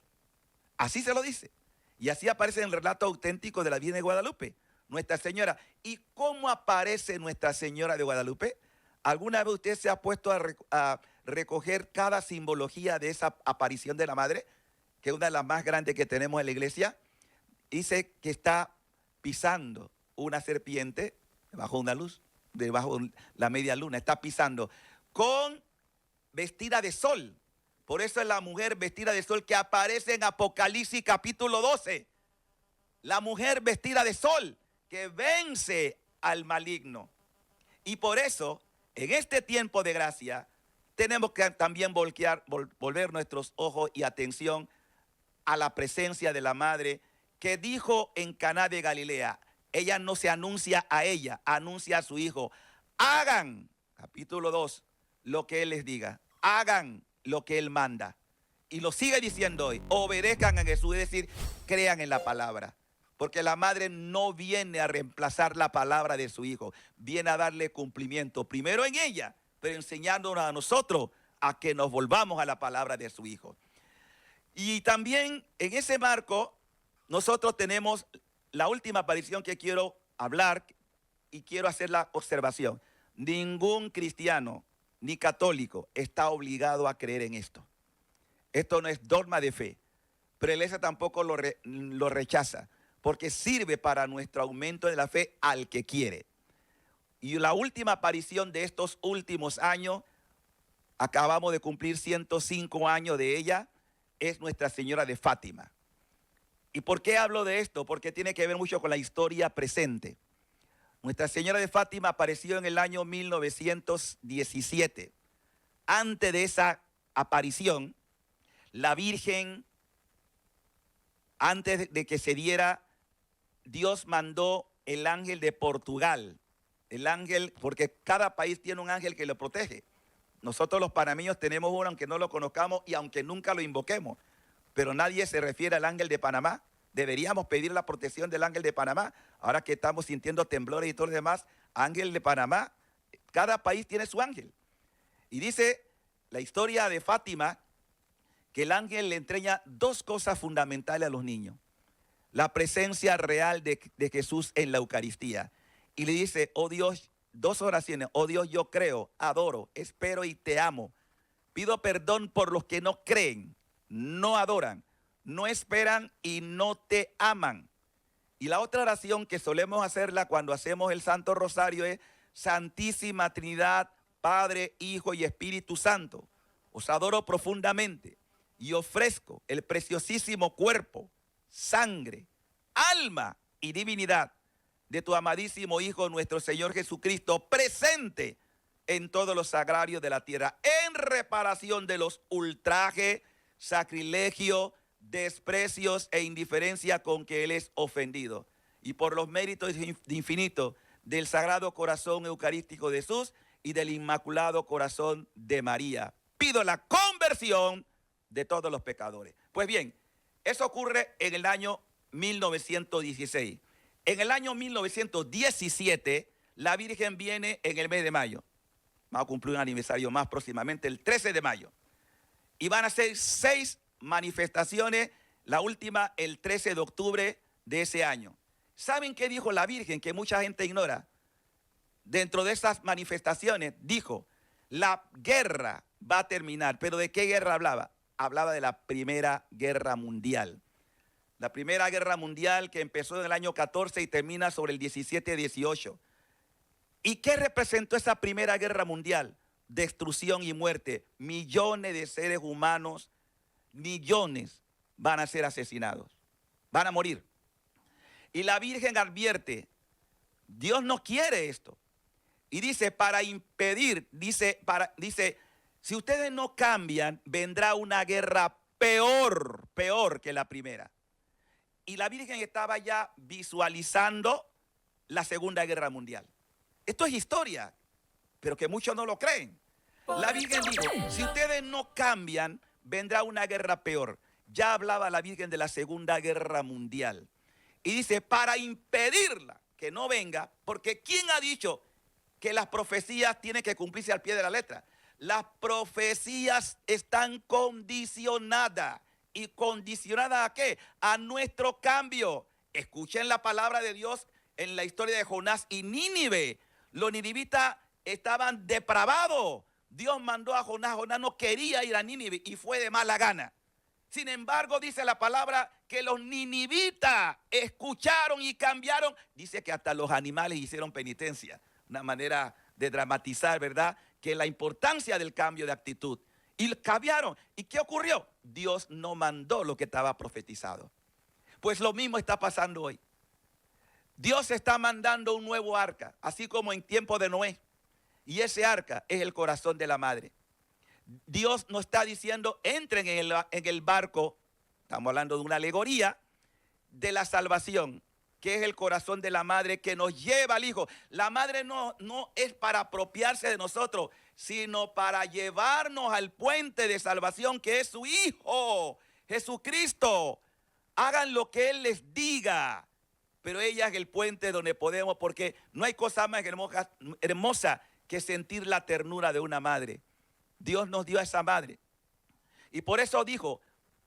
Así se lo dice. Y así aparece en el relato auténtico de la Virgen de Guadalupe, Nuestra Señora. ¿Y cómo aparece Nuestra Señora de Guadalupe? ¿Alguna vez usted se ha puesto a recoger cada simbología de esa aparición de la Madre, que es una de las más grandes que tenemos en la iglesia? Dice que está pisando una serpiente debajo de una luz, debajo de la media luna, está pisando, vestida de sol. Por eso es la mujer vestida de sol que aparece en Apocalipsis capítulo 12. La mujer vestida de sol que vence al maligno. Y por eso, en este tiempo de gracia, tenemos que también volver nuestros ojos y atención a la presencia de la Madre, que dijo en Caná de Galilea, ella no se anuncia a ella, anuncia a su hijo. Hagan, capítulo 2, lo que Él les diga. Hagan lo que Él manda. Y lo sigue diciendo hoy. Obedezcan a Jesús, es decir, crean en la palabra. Porque la Madre no viene a reemplazar la palabra de su hijo. Viene a darle cumplimiento, primero en ella, pero enseñándonos a nosotros a que nos volvamos a la palabra de su hijo. Y también en ese marco, nosotros tenemos la última aparición que quiero hablar y quiero hacer la observación. Ningún cristiano ni católico está obligado a creer en esto. Esto no es dogma de fe, pero la iglesia tampoco lo rechaza, porque sirve para nuestro aumento de la fe al que quiere. Y la última aparición de estos últimos años, acabamos de cumplir 105 años de ella, es Nuestra Señora de Fátima. ¿Y por qué hablo de esto? Porque tiene que ver mucho con la historia presente. Nuestra Señora de Fátima apareció en el año 1917. Antes de esa aparición, la Virgen, antes de que se diera, Dios mandó el ángel de Portugal. El ángel, porque cada país tiene un ángel que lo protege. Nosotros los panameños tenemos uno, aunque no lo conozcamos y aunque nunca lo invoquemos. Pero nadie se refiere al ángel de Panamá. Deberíamos pedir la protección del ángel de Panamá. Ahora que estamos sintiendo temblores y todo lo demás, ángel de Panamá, cada país tiene su ángel. Y dice la historia de Fátima que el ángel le entrega dos cosas fundamentales a los niños. La presencia real de Jesús en la Eucaristía. Y le dice, oh Dios, dos oraciones, oh Dios, yo creo, adoro, espero y te amo. Pido perdón por los que no creen, no adoran, no esperan y no te aman. Y la otra oración que solemos hacerla cuando hacemos el Santo Rosario es Santísima Trinidad, Padre, Hijo y Espíritu Santo. Os adoro profundamente y ofrezco el preciosísimo cuerpo, sangre, alma y divinidad de tu amadísimo Hijo, nuestro Señor Jesucristo, presente en todos los sagrarios de la tierra, en reparación de los ultrajes, sacrilegios, desprecios e indiferencia con que Él es ofendido. Y por los méritos infinitos del Sagrado Corazón Eucarístico de Jesús y del Inmaculado Corazón de María, pido la conversión de todos los pecadores. Pues bien, eso ocurre en el año 1916. En el año 1917, la Virgen viene en el mes de mayo. Vamos a cumplir un aniversario más próximamente, el 13 de mayo. Y van a ser 6 manifestaciones, la última el 13 de octubre de ese año. ¿Saben qué dijo la Virgen? Que mucha gente ignora. Dentro de esas manifestaciones dijo, la guerra va a terminar. ¿Pero de qué guerra hablaba? Hablaba de la Primera Guerra Mundial. La Primera Guerra Mundial que empezó en el año 14 y termina sobre el 17-18. ¿Y qué representó esa Primera Guerra Mundial? Destrucción y muerte. Millones de seres humanos, millones van a ser asesinados. Van a morir. Y la Virgen advierte, Dios no quiere esto. Y dice, para impedir, dice, si ustedes no cambian, vendrá una guerra peor que la primera. Y la Virgen estaba ya visualizando la Segunda Guerra Mundial. Esto es historia, pero que muchos no lo creen. La Virgen dijo, si ustedes no cambian, vendrá una guerra peor. Ya hablaba la Virgen de la Segunda Guerra Mundial. Y dice, para impedirla, que no venga, porque ¿quién ha dicho que las profecías tienen que cumplirse al pie de la letra? Las profecías están condicionadas. ¿Y condicionadas a qué? A nuestro cambio. Escuchen la palabra de Dios en la historia de Jonás y Nínive. Los ninivitas estaban depravados. Dios mandó a Jonás. Jonás no quería ir a Nínive y fue de mala gana. Sin embargo, dice la palabra que los ninivitas escucharon y cambiaron. Dice que hasta los animales hicieron penitencia. Una manera de dramatizar, ¿verdad? Que la importancia del cambio de actitud. Y cambiaron. ¿Y qué ocurrió? Dios no mandó lo que estaba profetizado. Pues lo mismo está pasando hoy. Dios está mandando un nuevo arca, así como en tiempo de Noé. Y ese arca es el corazón de la madre. Dios nos está diciendo, entren en el barco, estamos hablando de una alegoría, de la salvación, que es el corazón de la madre que nos lleva al Hijo. La madre no es para apropiarse de nosotros, sino para llevarnos al puente de salvación que es su Hijo, Jesucristo. Hagan lo que Él les diga, pero ella es el puente donde podemos, porque no hay cosa más hermosa que sentir la ternura de una madre. Dios nos dio a esa madre. Y por eso dijo,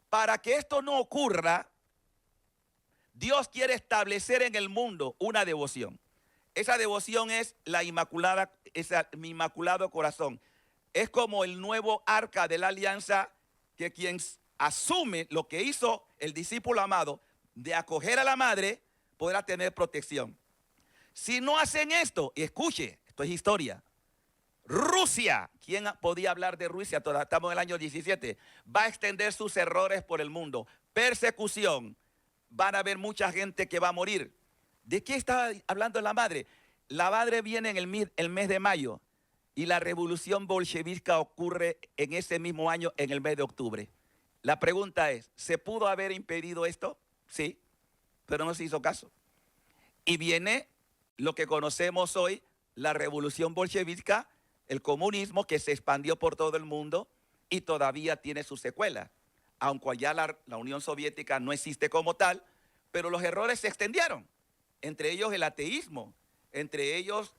para que esto no ocurra, Dios quiere establecer en el mundo una devoción. Esa devoción es mi inmaculado corazón. Es como el nuevo arca de la alianza, que quien asume lo que hizo el discípulo amado de acoger a la madre, podrá tener protección. Si no hacen esto, y escuche, esto es historia. Rusia, ¿quién podía hablar de Rusia? Estamos en el año 17. Va a extender sus errores por el mundo. Persecución. Van a haber mucha gente que va a morir. ¿De qué estaba hablando la madre? La madre viene en el mes de mayo y la revolución bolchevica ocurre en ese mismo año, en el mes de octubre. La pregunta es, ¿se pudo haber impedido esto? Sí, pero no se hizo caso. Y viene lo que conocemos hoy, la revolución bolchevica, el comunismo que se expandió por todo el mundo y todavía tiene sus secuelas. Aunque allá la Unión Soviética no existe como tal, pero los errores se extendieron. Entre ellos el ateísmo, entre ellos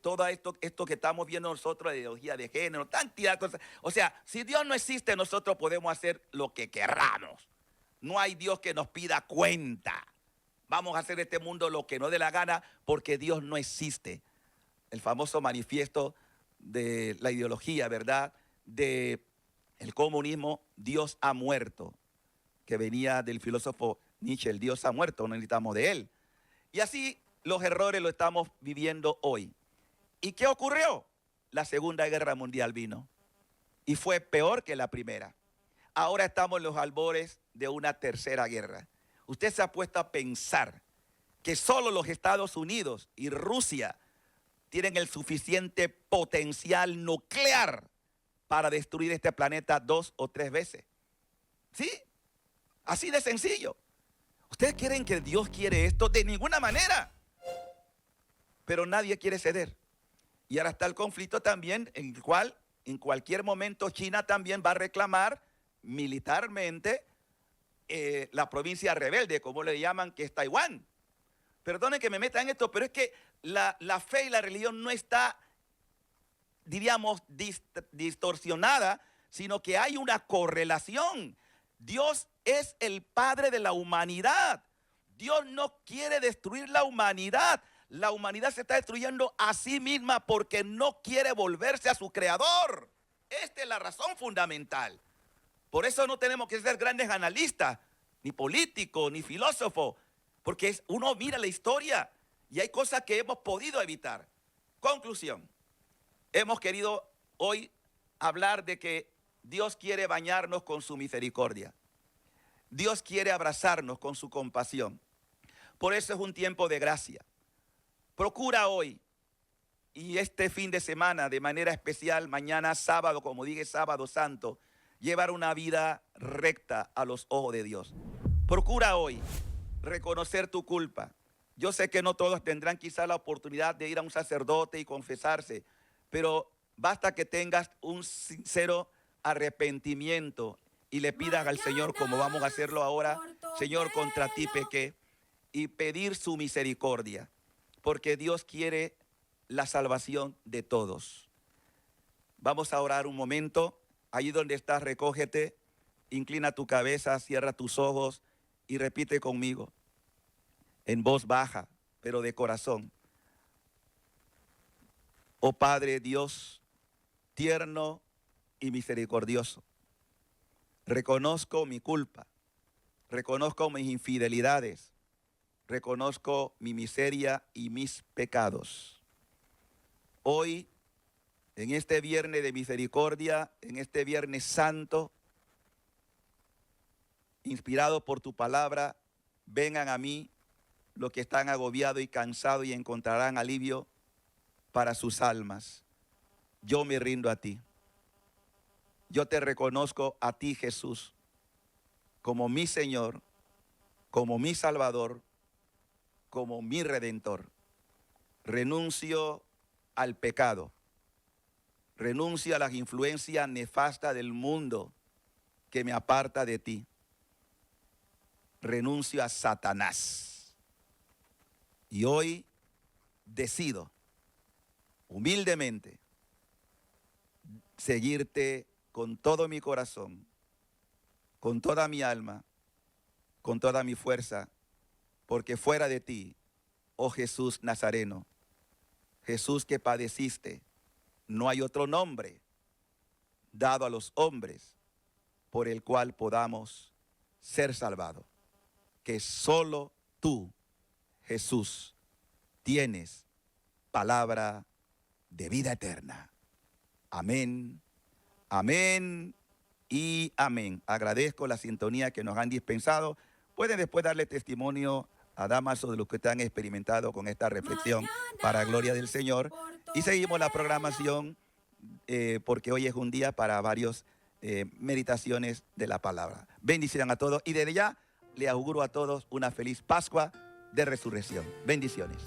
todo esto que estamos viendo nosotros, la ideología de género, cantidad de cosas. O sea, si Dios no existe, nosotros podemos hacer lo que querramos. No hay Dios que nos pida cuenta. Vamos a hacer de este mundo lo que nos dé la gana porque Dios no existe. El famoso manifiesto de la ideología, ¿verdad? De el comunismo, Dios ha muerto, que venía del filósofo Nietzsche, el Dios ha muerto, no necesitamos de él. Y así los errores lo estamos viviendo hoy. ¿Y qué ocurrió? La Segunda Guerra Mundial vino y fue peor que la primera. Ahora estamos en los albores de una tercera guerra. Usted se ha puesto a pensar que solo los Estados Unidos y Rusia tienen el suficiente potencial nuclear para destruir este planeta 2 o 3 veces. ¿Sí? Así de sencillo. ¿Ustedes creen que Dios quiere esto? De ninguna manera. Pero nadie quiere ceder. Y ahora está el conflicto también en el cual en cualquier momento China también va a reclamar militarmente la provincia rebelde, como le llaman, que es Taiwán. Perdonen que me meta en esto, pero es que la fe y la religión no está, diríamos, distorsionada, sino que hay una correlación. Dios es el Padre de la humanidad. Dios no quiere destruir la humanidad. La humanidad se está destruyendo a sí misma porque no quiere volverse a su creador. Esta es la razón fundamental. Por eso no tenemos que ser grandes analistas, ni políticos, ni filósofos, porque uno mira la historia y hay cosas que hemos podido evitar. Conclusión, hemos querido hoy hablar de que Dios quiere bañarnos con su misericordia. Dios quiere abrazarnos con su compasión. Por eso es un tiempo de gracia. Procura hoy y este fin de semana, de manera especial, mañana sábado, como dije, sábado santo, llevar una vida recta a los ojos de Dios. Procura hoy reconocer tu culpa. Yo sé que no todos tendrán quizá la oportunidad de ir a un sacerdote y confesarse, pero basta que tengas un sincero arrepentimiento y le pidas al Señor, como vamos a hacerlo ahora: Señor, contra ti pequé, y pedir su misericordia, porque Dios quiere la salvación de todos. Vamos a orar un momento. Allí donde estás, recógete, inclina tu cabeza, cierra tus ojos y repite conmigo, en voz baja, pero de corazón. Oh Padre Dios, tierno y misericordioso, reconozco mi culpa, reconozco mis infidelidades, reconozco mi miseria y mis pecados. Hoy, en este viernes de misericordia, en este viernes santo, inspirado por tu palabra, vengan a mí los que están agobiados y cansados y encontrarán alivio para sus almas. Yo me rindo a ti. Yo te reconozco a ti, Jesús, como mi Señor, como mi Salvador, como mi Redentor. Renuncio al pecado. Renuncio a las influencias nefastas del mundo que me aparta de ti. Renuncio a Satanás. Y hoy decido humildemente seguirte con todo mi corazón, con toda mi alma, con toda mi fuerza, porque fuera de ti, oh Jesús Nazareno, Jesús que padeciste, no hay otro nombre dado a los hombres por el cual podamos ser salvados, que solo tú, Jesús, tienes palabra de vida eterna. Amén, amén y amén. Agradezco la sintonía que nos han dispensado. Pueden después darle testimonio a Damaso de lo que han experimentado con esta reflexión para gloria del Señor. Y seguimos la programación porque hoy es un día para varios meditaciones de la palabra. Bendición a todos y desde ya le auguro a todos una feliz Pascua de Resurrección. Bendiciones.